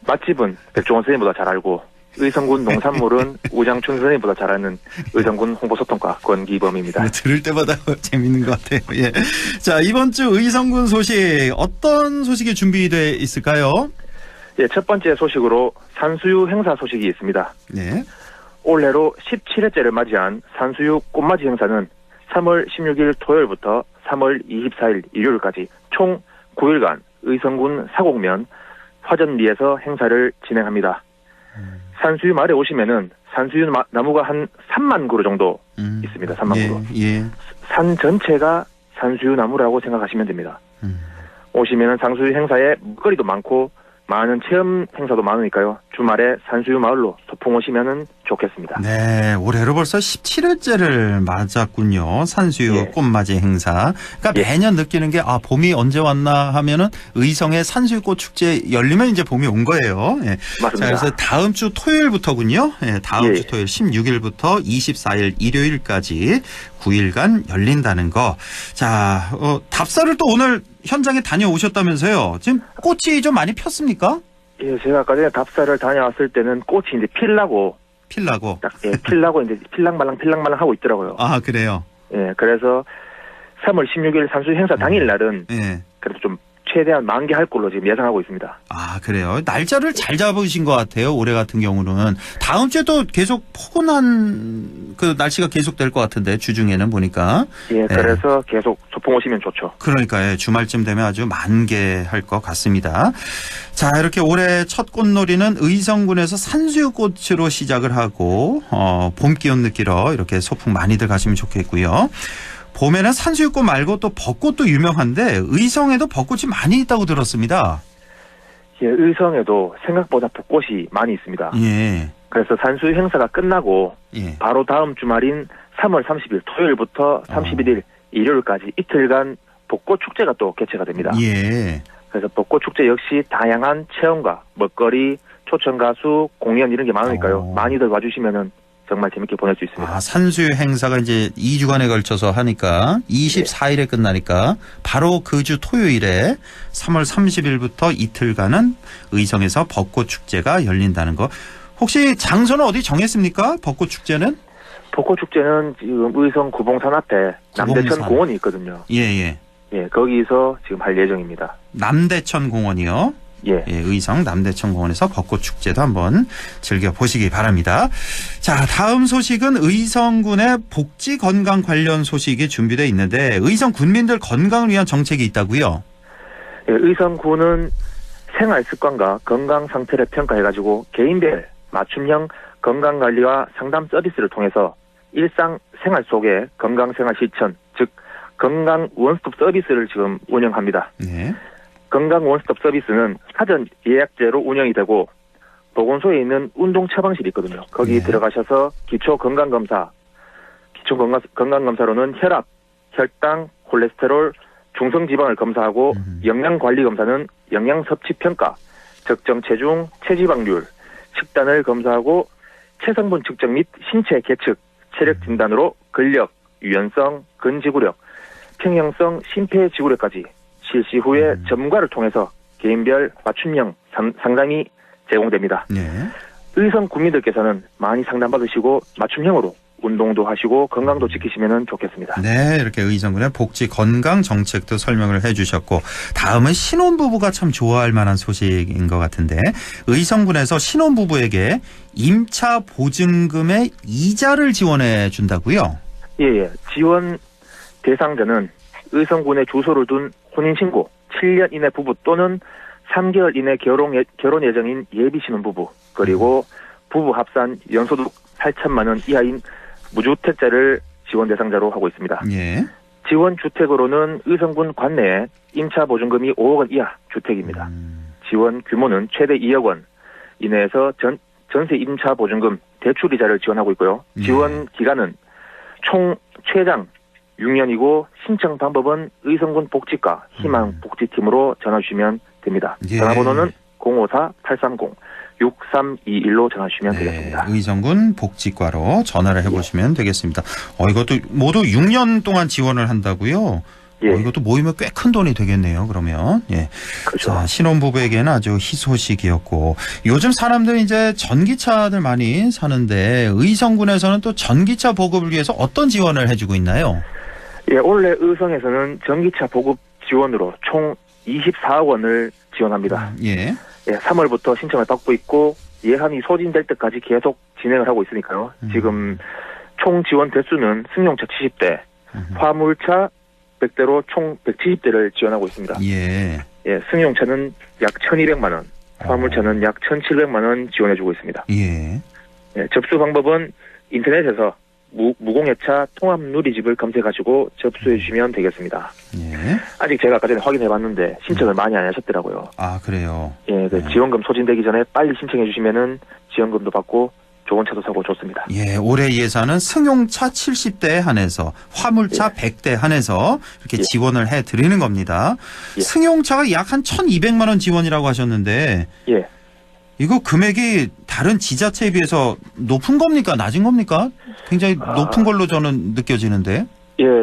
[SPEAKER 7] 맛집은 백종원 선생님보다 잘 알고 의성군 농산물은 우장춘 선생님보다 잘 아는 의성군 홍보소통과 권기범입니다.
[SPEAKER 2] 들을 때마다 재밌는 것 같아요. 예. 자, 이번 주 의성군 소식 어떤 소식이 준비되어 있을까요?
[SPEAKER 7] 예, 첫 번째 소식으로 산수유 행사 소식이 있습니다.
[SPEAKER 2] 네.
[SPEAKER 7] 올해로 17회째를 맞이한 산수유 꽃맞이 행사는 3월 16일 토요일부터 3월 24일 일요일까지 총 9일간 의성군 사곡면 화전리에서 행사를 진행합니다. 산수유 마을에 오시면은 산수유 나무가 한 3만 그루 정도 있습니다. 3만 그루.
[SPEAKER 2] 예.
[SPEAKER 7] 산 전체가 산수유 나무라고 생각하시면 됩니다. 오시면은 산수유 행사에 먹거리도 많고 많은 체험 행사도 많으니까요. 주말에 산수유 마을로 소풍 오시면은 좋겠습니다.
[SPEAKER 2] 네, 올해로 벌써 17회째를 맞았군요. 산수유
[SPEAKER 7] 예.
[SPEAKER 2] 꽃맞이 행사. 그러니까
[SPEAKER 7] 예.
[SPEAKER 2] 매년 느끼는 게 봄이 언제 왔나 하면은 의성의 산수유꽃 축제 열리면 이제 봄이 온 거예요. 예.
[SPEAKER 7] 맞습니다.
[SPEAKER 2] 자, 그래서 다음 주 토요일부터군요. 예, 다음
[SPEAKER 7] 예.
[SPEAKER 2] 주 토요일 16일부터 24일 일요일까지 9일간 열린다는 거. 자, 답사를 또 오늘 현장에 다녀오셨다면서요. 지금 꽃이 좀 많이 폈습니까?
[SPEAKER 7] 예, 제가 아까 전에 답사를 다녀왔을 때는 꽃이 이제 필라고 딱 필라고 이제 필랑말랑 하고 있더라고요.
[SPEAKER 2] 아, 그래요.
[SPEAKER 7] 예, 그래서 3월 16일 산수유 행사 당일 날은
[SPEAKER 2] 예.
[SPEAKER 7] 그래도 좀 최대한 만개할 걸로 지금 예상하고 있습니다.
[SPEAKER 2] 아, 그래요. 날짜를 잘 잡으신 것 같아요. 올해 같은 경우는. 다음 주에도 계속 포근한 그 날씨가 계속 될 것 같은데 주중에는 보니까.
[SPEAKER 7] 예, 그래서 계속 소풍 오시면 좋죠.
[SPEAKER 2] 그러니까요. 주말쯤 되면 아주 만개할 것 같습니다. 자, 이렇게 올해 첫 꽃놀이는 의성군에서 산수유꽃으로 시작을 하고 봄 기운 느끼러 이렇게 소풍 많이들 가시면 좋겠고요. 봄에는 산수유꽃 말고 또 벚꽃도 유명한데 의성에도 벚꽃이 많이 있다고 들었습니다.
[SPEAKER 7] 예, 의성에도 생각보다 벚꽃이 많이 있습니다.
[SPEAKER 2] 예.
[SPEAKER 7] 그래서 산수유 행사가 끝나고
[SPEAKER 2] 예.
[SPEAKER 7] 바로 다음 주말인 3월 30일 토요일부터 31일 일요일까지 이틀간 벚꽃 축제가 또 개최가 됩니다.
[SPEAKER 2] 예.
[SPEAKER 7] 그래서 벚꽃 축제 역시 다양한 체험과 먹거리, 초청 가수, 공연 이런 게 많으니까요. 많이들 와주시면은 정말 재밌게 보낼 수 있습니다.
[SPEAKER 2] 아, 산수유 행사가 이제 2주간에 걸쳐서 하니까 24일에 끝나니까 바로 그 주 토요일에 3월 30일부터 이틀간은 의성에서 벚꽃 축제가 열린다는 거. 혹시 장소는 어디 정했습니까? 벚꽃 축제는?
[SPEAKER 7] 벚꽃 축제는 지금 의성 구봉산 앞에 남대천 공원이 있거든요.
[SPEAKER 2] 예.
[SPEAKER 7] 예, 거기서 지금 할 예정입니다.
[SPEAKER 2] 남대천 공원이요?
[SPEAKER 7] 예.
[SPEAKER 2] 의성 남대천 공원에서 벚꽃 축제도 한번 즐겨보시기 바랍니다. 자, 다음 소식은 의성군의 복지 건강 관련 소식이 준비되어 있는데 의성 군민들 건강을 위한 정책이 있다고요?
[SPEAKER 7] 예, 의성군은 생활 습관과 건강 상태를 평가해가지고 개인별 맞춤형 건강관리와 상담 서비스를 통해서 일상 생활 속의 건강생활 실천, 즉 건강 원스톱 서비스를 지금 운영합니다.
[SPEAKER 2] 네.
[SPEAKER 7] 건강 원스톱 서비스는 사전 예약제로 운영이 되고 보건소에 있는 운동 처방실이 있거든요. 거기 들어가셔서 기초 건강검사로는 혈압, 혈당, 콜레스테롤, 중성지방을 검사하고 영양관리검사는 영양섭취평가, 적정 체중, 체지방률, 식단을 검사하고 체성분 측정 및 신체 계측, 체력 진단으로 근력, 유연성, 근지구력, 평형성, 심폐지구력까지 실시 후에 전문가를 통해서 개인별 맞춤형 상담이 제공됩니다.
[SPEAKER 2] 네.
[SPEAKER 7] 의성 국민들께서는 많이 상담받으시고 맞춤형으로 운동도 하시고 건강도 지키시면 좋겠습니다.
[SPEAKER 2] 네, 이렇게 의성군의 복지 건강 정책도 설명을 해주셨고 다음은 신혼부부가 참 좋아할 만한 소식인 것 같은데 의성군에서 신혼부부에게 임차 보증금의 이자를 지원해 준다고요?
[SPEAKER 7] 예. 지원 대상자는 의성군에 주소를 둔 혼인신고 7년 이내 부부 또는 3개월 이내 결혼 예정인 예비 신혼부부 그리고 부부 합산 연소득 8천만 원 이하인 무주택자를 지원 대상자로 하고 있습니다.
[SPEAKER 2] 예.
[SPEAKER 7] 지원 주택으로는 의성군 관내에 임차 보증금이 5억 원 이하 주택입니다. 지원 규모는 최대 2억 원 이내에서 전세 임차 보증금 대출 이자를 지원하고 있고요. 지원 기간은 총 최장 6년이고 신청 방법은 의성군 복지과 희망복지팀으로 전화 주시면 됩니다.
[SPEAKER 2] 예.
[SPEAKER 7] 전화번호는 054-830-6321로 전화 주시면 되겠습니다.
[SPEAKER 2] 의성군 복지과로 전화를 해보시면 되겠습니다. 이것도 모두 6년 동안 지원을 한다고요? 이것도 모이면 꽤 큰 돈이 되겠네요. 그러면
[SPEAKER 7] 그렇죠.
[SPEAKER 2] 자, 신혼부부에게는 아주 희소식이었고 요즘 사람들이 이제 전기차들 많이 사는데 의성군에서는 또 전기차 보급을 위해서 어떤 지원을 해주고 있나요?
[SPEAKER 7] 예, 원래 의성에서는 전기차 보급 지원으로 총 24억 원을 지원합니다.
[SPEAKER 2] 예.
[SPEAKER 7] 3월부터 신청을 받고 있고 예산이 소진될 때까지 계속 진행을 하고 있으니까요. 지금 총 지원 대수는 승용차 70대, 화물차 100대로 총 170대를 지원하고 있습니다.
[SPEAKER 2] 예.
[SPEAKER 7] 승용차는 약 1,200만 원, 화물차는 약 1,700만 원 지원해주고 있습니다.
[SPEAKER 2] 예.
[SPEAKER 7] 접수 방법은 인터넷에서 무공해차 통합 누리집을 검색하시고 접수해 주시면 되겠습니다.
[SPEAKER 2] 예.
[SPEAKER 7] 아직 제가 아까 전에 확인해봤는데 신청을 많이 안 하셨더라고요.
[SPEAKER 2] 아, 그래요?
[SPEAKER 7] 지원금 소진되기 전에 빨리 신청해 주시면은 지원금도 받고 좋은 차도 사고 좋습니다.
[SPEAKER 2] 예, 올해 예산은 승용차 70대에 한해서 화물차 100대 한해서 이렇게 지원을 해드리는 겁니다. 승용차가 약 한 1,200만 원 지원이라고 하셨는데 이거 금액이 다른 지자체에 비해서 높은 겁니까? 낮은 겁니까? 굉장히 높은 걸로 저는 느껴지는데.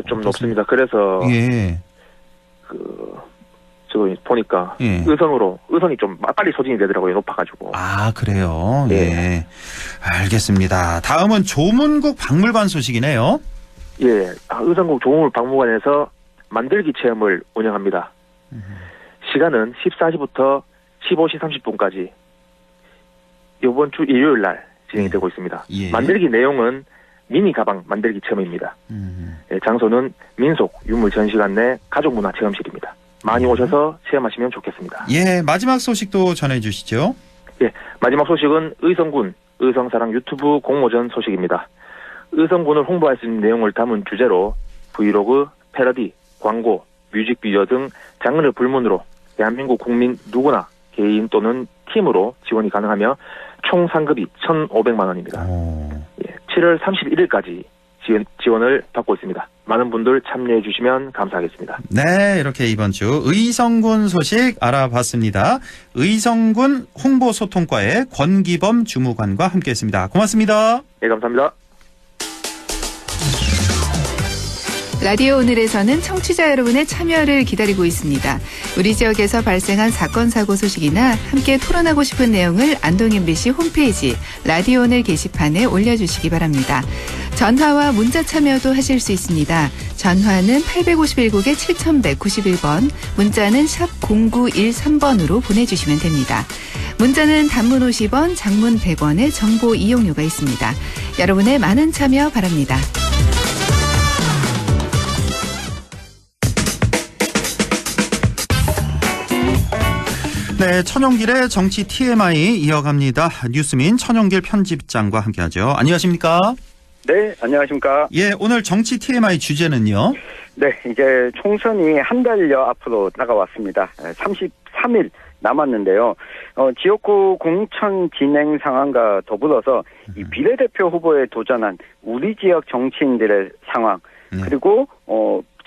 [SPEAKER 7] 좀 높습니다. 그래서 저 보니까 의성이 좀 빨리 소진이 되더라고요. 높아가지고.
[SPEAKER 2] 아, 그래요? 네. 알겠습니다. 다음은 조문국 박물관 소식이네요.
[SPEAKER 7] 의성국 조문국 박물관에서 만들기 체험을 운영합니다. 시간은 14시부터 15시 30분까지 이번 주 일요일 날 진행이 되고 있습니다. 만들기 내용은
[SPEAKER 12] 미니 가방 만들기 체험입니다. 장소는 민속 유물 전시관 내 가족문화 체험실입니다. 많이 오셔서 체험하시면 좋겠습니다.
[SPEAKER 2] 예, 마지막 소식도 전해주시죠.
[SPEAKER 12] 예, 마지막 소식은 의성군 의성사랑 유튜브 공모전 소식입니다. 의성군을 홍보할 수 있는 내용을 담은 주제로 브이로그, 패러디, 광고, 뮤직비디오 등 장르 불문으로 대한민국 국민 누구나 개인 또는 팀으로 지원이 가능하며 총 상급이 1,500만 원입니다. 예, 7월 31일까지 지원을 받고 있습니다. 많은 분들 참여해 주시면 감사하겠습니다.
[SPEAKER 2] 네, 이렇게 이번 주 의성군 소식 알아봤습니다. 의성군 홍보소통과의 권기범 주무관과 함께했습니다. 고맙습니다.
[SPEAKER 12] 네, 감사합니다.
[SPEAKER 13] 라디오 오늘에서는 청취자 여러분의 참여를 기다리고 있습니다. 우리 지역에서 발생한 사건 사고 소식이나 함께 토론하고 싶은 내용을 안동 MBC 홈페이지 라디오 오늘 게시판에 올려주시기 바랍니다. 전화와 문자 참여도 하실 수 있습니다. 전화는 851국에 7191번, 문자는 샵 0913번으로 보내주시면 됩니다. 문자는 단문 50원, 장문 100원의 정보 이용료가 있습니다. 여러분의 많은 참여 바랍니다.
[SPEAKER 2] 네, 천용길의 정치 TMI 이어갑니다. 뉴스민 천용길 편집장과 함께하죠. 안녕하십니까?
[SPEAKER 14] 네, 안녕하십니까?
[SPEAKER 2] 예, 오늘 정치 TMI 주제는요?
[SPEAKER 14] 네, 이제 총선이 한 달여 앞으로 다가왔습니다. 33일 남았는데요. 지역구 공천 진행 상황과 더불어서 이 비례대표 후보에 도전한 우리 지역 정치인들의 상황, 그리고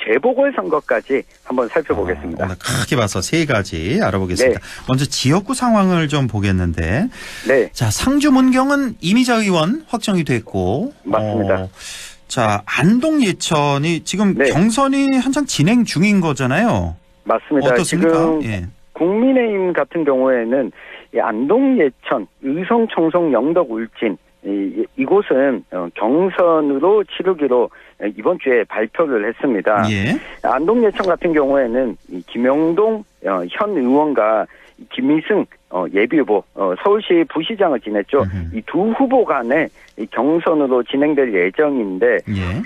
[SPEAKER 14] 재보궐선거까지 한번 살펴보겠습니다.
[SPEAKER 2] 오늘 크게 봐서 세 가지 알아보겠습니다.
[SPEAKER 14] 네.
[SPEAKER 2] 먼저 지역구 상황을 좀 보겠는데,
[SPEAKER 14] 네.
[SPEAKER 2] 자, 상주 문경은 이미자 의원 확정이 됐고,
[SPEAKER 14] 맞습니다.
[SPEAKER 2] 자, 안동 예천이 지금
[SPEAKER 14] 네.
[SPEAKER 2] 경선이 한창 진행 중인 거잖아요.
[SPEAKER 14] 맞습니다.
[SPEAKER 2] 어떻습니까?
[SPEAKER 14] 지금
[SPEAKER 2] 예.
[SPEAKER 14] 국민의힘 같은 경우에는 이 안동 예천, 의성 청송 영덕 울진 이곳은 경선으로 치르기로 이번 주에 발표를 했습니다.
[SPEAKER 2] 예.
[SPEAKER 14] 안동 예천 같은 경우에는 이 김영동 현 의원과 김희승 예비후보 서울시 부시장을 지냈죠. 이 두 후보 간의 이 경선으로 진행될 예정인데
[SPEAKER 2] 예.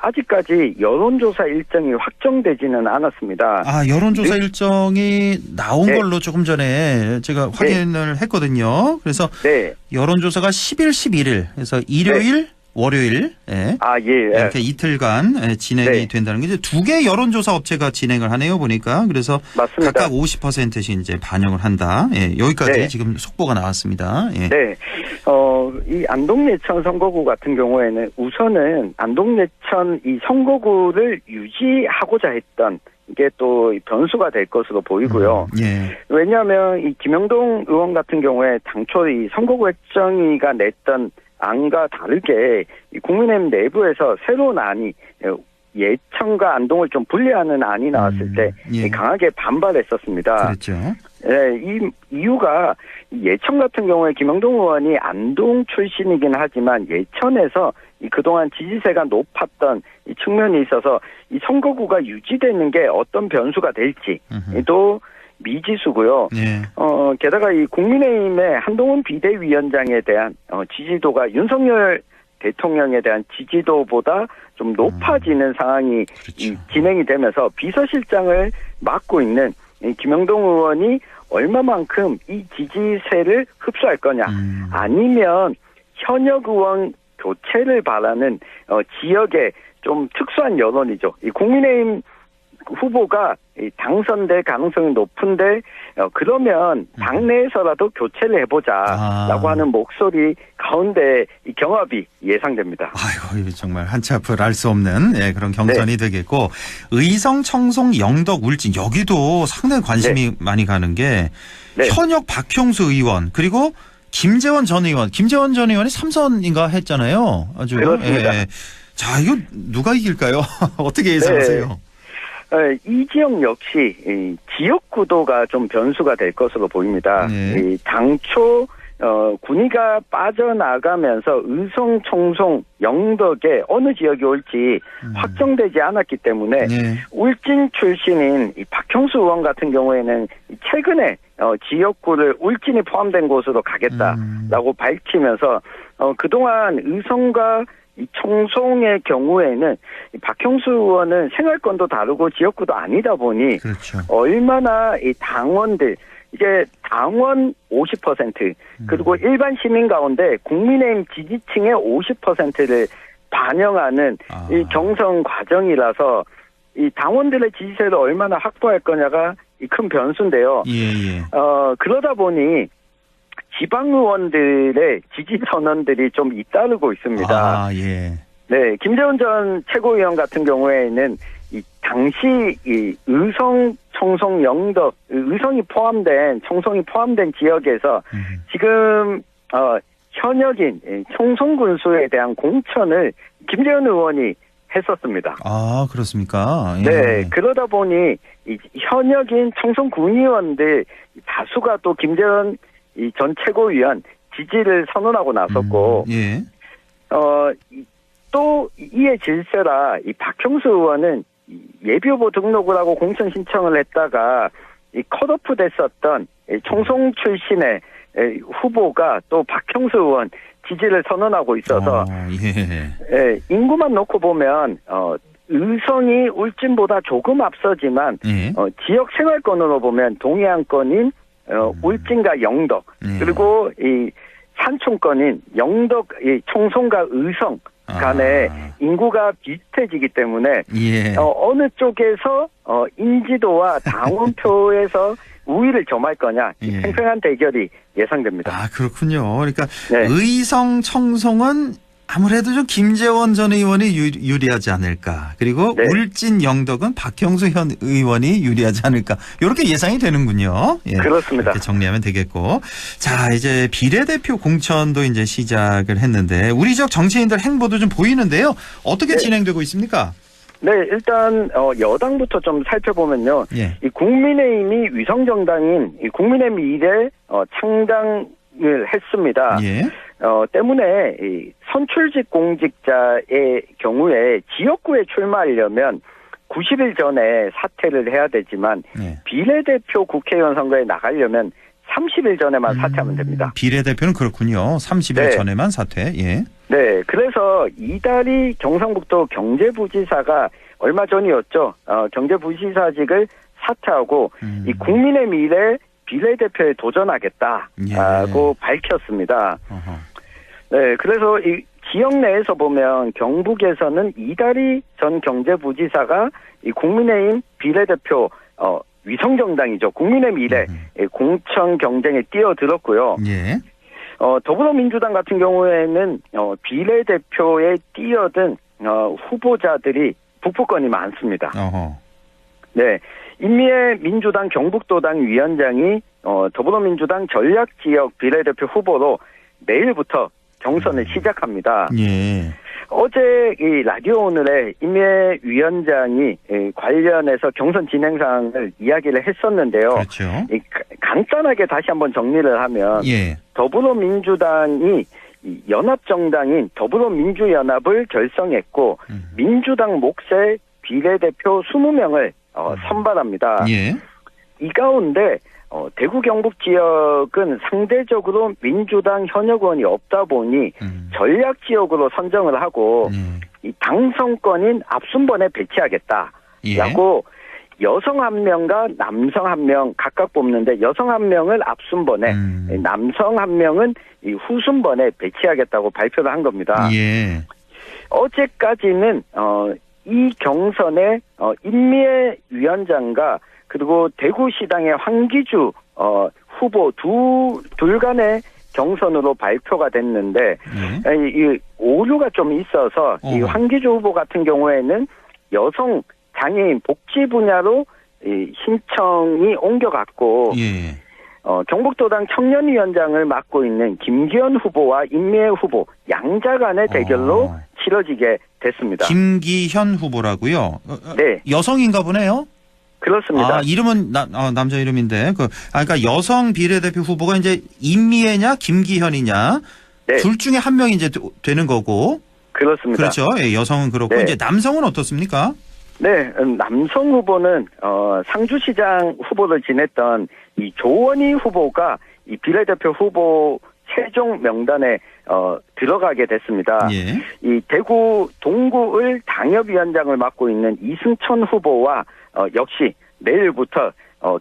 [SPEAKER 14] 아직까지 여론조사 일정이 확정되지는 않았습니다.
[SPEAKER 2] 아, 여론조사 일정이 나온
[SPEAKER 14] 네.
[SPEAKER 2] 걸로 조금 전에 제가 확인을 했거든요. 그래서
[SPEAKER 14] 네.
[SPEAKER 2] 여론조사가 10일, 11일, 그래서 일요일, 월요일, 예.
[SPEAKER 14] 아, 예.
[SPEAKER 2] 이렇게 이틀간 진행이
[SPEAKER 14] 네.
[SPEAKER 2] 된다는 게 이제 두 개의 여론조사 업체가 진행을 하네요, 보니까. 그래서
[SPEAKER 14] 맞습니다.
[SPEAKER 2] 각각 50%씩 이제 반영을 한다. 예, 여기까지
[SPEAKER 14] 네.
[SPEAKER 2] 지금 속보가 나왔습니다. 예.
[SPEAKER 14] 네. 이 안동 예천 선거구 같은 경우에는 우선은 안동 예천 이 선거구를 유지하고자 했던 이게 또 변수가 될 것으로 보이고요.
[SPEAKER 2] 예.
[SPEAKER 14] 왜냐하면 이 김영동 의원 같은 경우에 당초 이 선거구 획정위가 냈던 안과 다르게 이 국민의힘 내부에서 새로운 안이 예천과 안동을 좀 분리하는 안이 나왔을 때
[SPEAKER 2] 예.
[SPEAKER 14] 강하게 반발했었습니다.
[SPEAKER 2] 그렇죠.
[SPEAKER 14] 네, 이 이유가 예천 같은 경우에 김영동 의원이 안동 출신이긴 하지만 예천에서 이 그동안 지지세가 높았던 이 측면이 있어서 이 선거구가 유지되는 게 어떤 변수가 될지 또 미지수고요.
[SPEAKER 2] 예.
[SPEAKER 14] 게다가 이 국민의힘의 한동훈 비대위원장에 대한 지지도가 윤석열 대통령에 대한 지지도보다 좀 높아지는 상황이
[SPEAKER 2] 그렇죠.
[SPEAKER 14] 진행이 되면서 비서실장을 맡고 있는 이 김영동 의원이 얼마만큼 이 지지세를 흡수할 거냐, 아니면 현역 의원 교체를 바라는 지역의 좀 특수한 여론이죠. 이 국민의힘 후보가 당선될 가능성이 높은데 그러면 당내에서라도 교체를 해보자라고 하는 목소리 가운데 이 경합이 예상됩니다.
[SPEAKER 2] 아이고, 이거 정말 한치 앞을 알 수 없는 그런 경선이 되겠고, 의성, 청송, 영덕, 울진 여기도 상당히 관심이 많이 가는 게 현역 박형수 의원 그리고 김재원 전 의원이 3선인가 했잖아요. 아주.
[SPEAKER 14] 그렇습니다.
[SPEAKER 2] 예. 자, 이거 누가 이길까요? 어떻게 예상하세요?
[SPEAKER 14] 이 지역 역시 이 지역 구도가 좀 변수가 될 것으로 보입니다. 이 당초 군위가 빠져나가면서 의성, 청송, 영덕에 어느 지역이 올지 확정되지 않았기 때문에 울진 출신인 이 박형수 의원 같은 경우에는 최근에 지역구를 울진이 포함된 곳으로 가겠다라고 밝히면서 그동안 의성과 이 청송의 경우에는 이 박형수 의원은 생활권도 다르고 지역구도 아니다 보니
[SPEAKER 2] 그렇죠.
[SPEAKER 14] 얼마나 이 당원들 이제 당원 50% 그리고 일반 시민 가운데 국민의힘 지지층의 50%를 반영하는 이 경선 과정이라서 이 당원들의 지지세를 얼마나 확보할 거냐가 이 큰 변수인데요.
[SPEAKER 2] 예.
[SPEAKER 14] 그러다 보니 지방 의원들의 지지 선언들이 좀 잇따르고 있습니다.
[SPEAKER 2] 아, 예.
[SPEAKER 14] 네, 김재원 전 최고위원 같은 경우에는 이 당시 이 의성, 청송, 영덕, 의성이 포함된 청송이 포함된 지역에서 지금 현역인 청송 군수에 대한 공천을 김재원 의원이 했었습니다.
[SPEAKER 2] 아, 그렇습니까? 예.
[SPEAKER 14] 네, 그러다 보니 이 현역인 청송 군의원들 다수가 또 김재원 전 최고위원 지지를 선언하고 나섰고,
[SPEAKER 2] 예.
[SPEAKER 14] 또 이에 질세라 이 박형수 의원은 예비후보 등록을 하고 공천 신청을 했다가 이 컷오프 됐었던 청송 출신의 후보가 또 박형수 의원 지지를 선언하고 있어서 예, 인구만 놓고 보면 의성이 울진보다 조금 앞서지만 지역 생활권으로 보면 동해안권인 울진과 영덕 그리고 이 산촌권인 영덕, 이 청송과 의성 간에 인구가 비슷해지기 때문에 어느 쪽에서 인지도와 당원표에서 우위를 점할 거냐 팽팽한 대결이 예상됩니다.
[SPEAKER 2] 아, 그렇군요. 그러니까 의성, 청송은 아무래도 좀 김재원 전 의원이 유리하지 않을까. 그리고 울진, 영덕은 박형수 현 의원이 유리하지 않을까. 이렇게 예상이 되는군요. 예.
[SPEAKER 14] 그렇습니다.
[SPEAKER 2] 이렇게 정리하면 되겠고. 자, 이제 비례대표 공천도 이제 시작을 했는데 우리 지역 정치인들 행보도 좀 보이는데요. 어떻게 진행되고 있습니까?
[SPEAKER 14] 네, 일단 여당부터 좀 살펴보면요. 이 국민의힘이 위성정당인 이 국민의힘 미래 창당을 했습니다. 때문에 이 선출직 공직자의 경우에 지역구에 출마하려면 90일 전에 사퇴를 해야 되지만 비례대표 국회의원 선거에 나가려면 30일 전에만 사퇴하면 됩니다.
[SPEAKER 2] 비례대표는 그렇군요. 30일 전에만 사퇴. 예.
[SPEAKER 14] 네, 그래서 이달이 경상북도 경제부지사가 얼마 전이었죠. 경제부지사직을 사퇴하고 이 국민의 미래 비례대표에 도전하겠다고 밝혔습니다. 네, 그래서 이 지역 내에서 보면 경북에서는 이달희 전 경제부지사가 이 국민의힘 비례대표 위성정당이죠. 국민의 미래 공천 경쟁에 뛰어들었고요. 더불어민주당 같은 경우에는 비례대표에 뛰어든 후보자들이 북부권이 많습니다. 네, 임미애 민주당 경북도당 위원장이 더불어민주당 전략지역 비례대표 후보로 내일부터 경선을 시작합니다. 어제 이 라디오 오늘에 임미애 위원장이 관련해서 경선 진행 사항을 이야기를 했었는데요.
[SPEAKER 2] 그렇죠.
[SPEAKER 14] 간단하게 다시 한번 정리를 하면 더불어민주당이 연합정당인 더불어민주연합을 결성했고 민주당 몫의 비례대표 20명을 선발합니다. 이 가운데 대구 경북 지역은 상대적으로 민주당 현역 의원이 없다 보니 전략 지역으로 선정을 하고 이 당선권인 앞순번에 배치하겠다라고 여성 1명과 남성 1명 각각 뽑는데 여성 1명을 앞순번에 남성 1명은 이 후순번에 배치하겠다고 발표를 한 겁니다. 어제까지는 이 경선에 임미애 위원장과 그리고 대구시당의 황기주 후보 둘 간의 경선으로 발표가 됐는데 이 오류가 좀 있어서 이 황기주 후보 같은 경우에는 여성 장애인 복지 분야로 이 신청이 옮겨갔고 경북도당 청년위원장을 맡고 있는 김기현 후보와 임미애 후보 양자 간의 대결로 치러지게 됐습니다.
[SPEAKER 2] 김기현 후보라고요?
[SPEAKER 14] 네.
[SPEAKER 2] 여성인가 보네요?
[SPEAKER 14] 그렇습니다.
[SPEAKER 2] 아, 이름은 남자 이름인데 그러니까 여성 비례대표 후보가 이제 임미애냐 김기현이냐 둘 중에 한 명이 이제 되는 거고.
[SPEAKER 14] 그렇습니다.
[SPEAKER 2] 그렇죠. 예, 여성은 그렇고 이제 남성은 어떻습니까?
[SPEAKER 14] 네, 남성 후보는 상주시장 후보를 지냈던 이 조원희 후보가 이 비례대표 후보 최종 명단에 들어가게 됐습니다.
[SPEAKER 2] 예.
[SPEAKER 14] 이 대구 동구을 당협위원장을 맡고 있는 이승천 후보와 역시 내일부터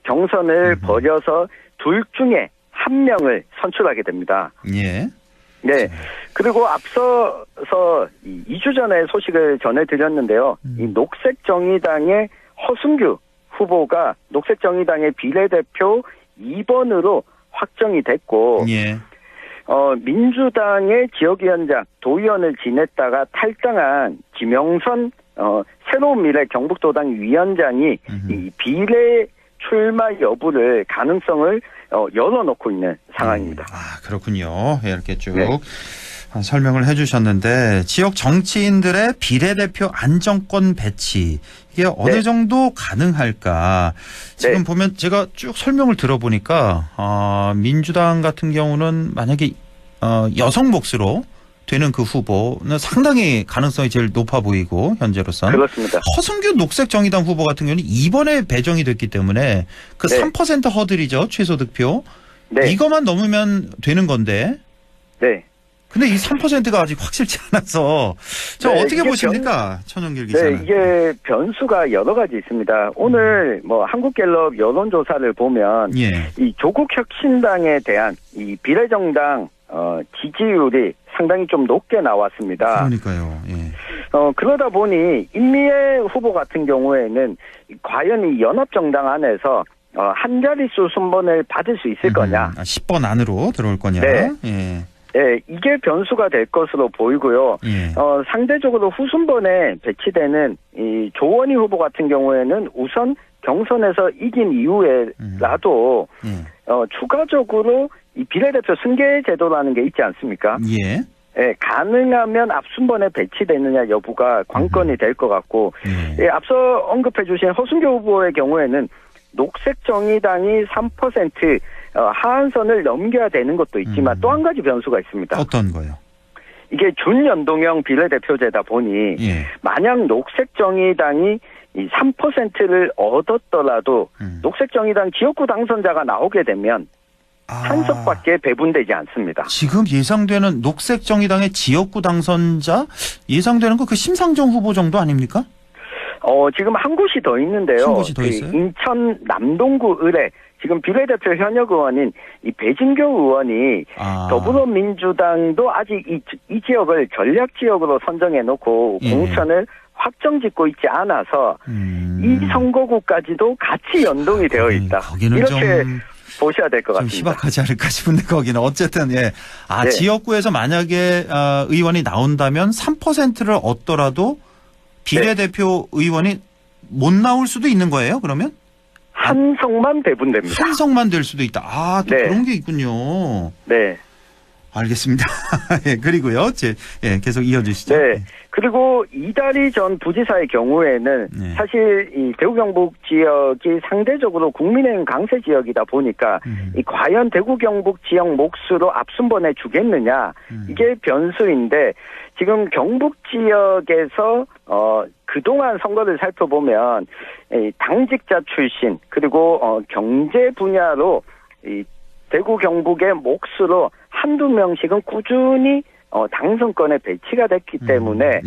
[SPEAKER 14] 경선을 벌여서 둘 중에 한 명을 선출하게 됩니다.
[SPEAKER 2] 예.
[SPEAKER 14] 네. 그리고 앞서서 2주 전에 소식을 전해드렸는데요. 이 녹색정의당의 허순규 후보가 녹색정의당의 비례대표 2번으로 확정이 됐고,
[SPEAKER 2] 예.
[SPEAKER 14] 민주당의 지역위원장, 도의원을 지냈다가 탈당한 김영선 새로운 미래 경북도당 위원장이 이 비례 출마 여부를 가능성을 열어놓고 있는 상황입니다.
[SPEAKER 2] 아, 그렇군요. 이렇게 쭉
[SPEAKER 14] 네.
[SPEAKER 2] 설명을 해주셨는데 지역 정치인들의 비례대표 안정권 배치 이게 어느
[SPEAKER 14] 네.
[SPEAKER 2] 정도 가능할까? 지금
[SPEAKER 14] 네.
[SPEAKER 2] 보면 제가 쭉 설명을 들어보니까 민주당 같은 경우는 만약에 여성 몫으로 되는 그 후보는 상당히 가능성이 제일 높아 보이고 현재로서는
[SPEAKER 14] 그렇습니다.
[SPEAKER 2] 허승규 녹색정의당 후보 같은 경우는 이번에 배정이 됐기 때문에 그
[SPEAKER 14] 네.
[SPEAKER 2] 3% 허들이죠. 최소 득표.
[SPEAKER 14] 네.
[SPEAKER 2] 이거만 넘으면 되는 건데.
[SPEAKER 14] 네.
[SPEAKER 2] 근데 이 3%가 아직 확실치 않아서 저
[SPEAKER 14] 네,
[SPEAKER 2] 어떻게
[SPEAKER 14] 이게
[SPEAKER 2] 보십니까? 천영길 기자는.
[SPEAKER 14] 네, 이게 변수가 여러 가지 있습니다. 오늘 한국갤럽 여론조사를 보면
[SPEAKER 2] 예.
[SPEAKER 14] 이 조국혁신당에 대한 이 비례정당 지지율이 상당히 좀 높게 나왔습니다.
[SPEAKER 2] 그러니까요. 예.
[SPEAKER 14] 그러다 보니 임미애 후보 같은 경우에는 과연 이 연합정당 안에서 한 자릿수 순번을 받을 수 있을 거냐.
[SPEAKER 2] 10번 안으로 들어올 거냐.
[SPEAKER 14] 네.
[SPEAKER 2] 예.
[SPEAKER 14] 네, 이게 변수가 될 것으로 보이고요.
[SPEAKER 2] 예.
[SPEAKER 14] 상대적으로 후순번에 배치되는 이 조원희 후보 같은 경우에는 우선 경선에서 이긴 이후에라도 추가적으로 이 비례대표 승계 제도라는 게 있지 않습니까?
[SPEAKER 2] 예.
[SPEAKER 14] 예, 가능하면 앞순번에 배치되느냐 여부가 관건이 될 것 같고, 예, 앞서 언급해 주신 허순교 후보의 경우에는 녹색정의당이 3% 하한선을 넘겨야 되는 것도 있지만 또 한 가지 변수가 있습니다.
[SPEAKER 2] 어떤 거요?
[SPEAKER 14] 이게 준연동형 비례대표제다 보니
[SPEAKER 2] 예.
[SPEAKER 14] 만약 녹색정의당이 이 3%를 얻었더라도 녹색정의당 지역구 당선자가 나오게 되면 한석밖에 배분되지 않습니다.
[SPEAKER 2] 지금 예상되는 녹색정의당의 지역구 당선자 예상되는 거 그 심상정 후보 정도 아닙니까?
[SPEAKER 14] 지금 한 곳이 더 있는데요.
[SPEAKER 2] 한 곳이 더 있어요?
[SPEAKER 14] 인천 남동구 을에 지금 비례대표 현역 의원인 이 배진교 의원이 더불어민주당도 아직 이 지역을 전략 지역으로 선정해 놓고 공천을 확정짓고 있지 않아서 이 선거구까지도 같이 연동이 되어 있다. 이렇게 보셔야 될 것
[SPEAKER 2] 좀
[SPEAKER 14] 같습니다.
[SPEAKER 2] 희박하지 않을까 싶은데 거기는 어쨌든 예.
[SPEAKER 14] 네.
[SPEAKER 2] 지역구에서 만약에 의원이 나온다면 3%를 얻더라도 비례대표 의원이 못 나올 수도 있는 거예요, 그러면?
[SPEAKER 14] 한 석만 배분됩니다.
[SPEAKER 2] 한 석만 될 수도 있다. 또
[SPEAKER 14] 네.
[SPEAKER 2] 그런 게 있군요.
[SPEAKER 14] 네.
[SPEAKER 2] 알겠습니다. 예, 그리고요. 계속 이어주시죠.
[SPEAKER 14] 네. 그리고 이달희 전 부지사의 경우에는 사실 이 대구 경북 지역이 상대적으로 국민의힘 강세 지역이다 보니까 이 과연 대구 경북 지역 몫으로 앞순번에 주겠느냐 이게 변수인데 지금 경북 지역에서 그동안 선거를 살펴보면 이 당직자 출신 그리고 경제 분야로 이 대구 경북의 몫으로 한두 명씩은 꾸준히 당선권에 배치가 됐기 때문에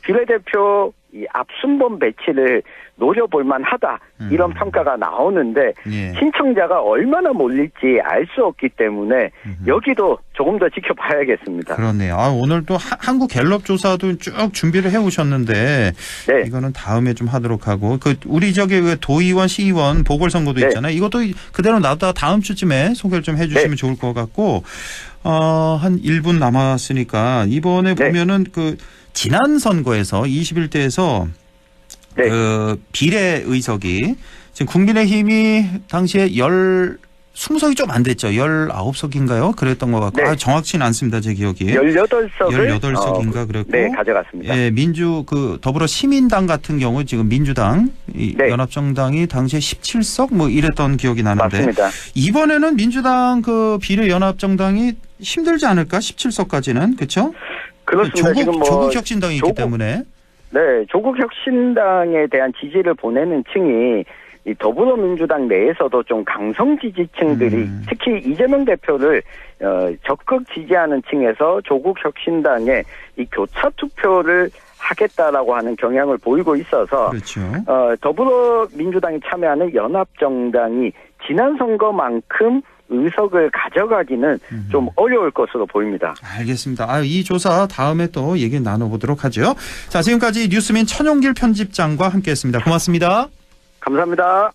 [SPEAKER 14] 비례대표 이 앞순번 배치를 노려볼 만하다 이런 평가가 나오는데 신청자가 얼마나 몰릴지 알 수 없기 때문에 여기도 조금 더 지켜봐야겠습니다.
[SPEAKER 2] 그렇네요. 오늘 또 한국 갤럽 조사도 쭉 준비를 해오셨는데 이거는 다음에 좀 하도록 하고 우리 그 도의원, 시의원 보궐선거도 있잖아요. 이것도 그대로 놔다 다음 주쯤에 소개를 좀 해주시면 좋을 것 같고 한 1분 남았으니까 이번에 보면은 지난 선거에서 21대에서 비례 의석이 지금 국민의힘이 당시에 20석이 좀 안 됐죠. 19석인가요? 그랬던 것 같고 정확치는 않습니다. 제 기억이. 18석인가 그랬고.
[SPEAKER 14] 네, 가져갔습니다.
[SPEAKER 2] 예, 더불어 시민당 같은 경우 지금 민주당 연합정당이 당시에 17석 뭐 이랬던 기억이 나는데
[SPEAKER 14] 맞습니다.
[SPEAKER 2] 이번에는 민주당 비례 연합정당이 힘들지 않을까? 17석까지는. 그렇죠?
[SPEAKER 14] 그렇습니다.
[SPEAKER 2] 조국 혁신당이 있기 때문에.
[SPEAKER 14] 네, 조국 혁신당에 대한 지지를 보내는 층이 이 더불어민주당 내에서도 좀 강성 지지층들이 특히 이재명 대표를 적극 지지하는 층에서 조국 혁신당에 이 교차 투표를 하겠다라고 하는 경향을 보이고 있어서
[SPEAKER 2] 그렇죠.
[SPEAKER 14] 더불어민주당이 참여하는 연합정당이 지난 선거만큼 의석을 가져가기는 좀 어려울 것으로 보입니다.
[SPEAKER 2] 알겠습니다. 이 조사 다음에 또 얘기 나눠보도록 하죠. 자, 지금까지 뉴스민 천용길 편집장과 함께했습니다. 고맙습니다.
[SPEAKER 14] 감사합니다.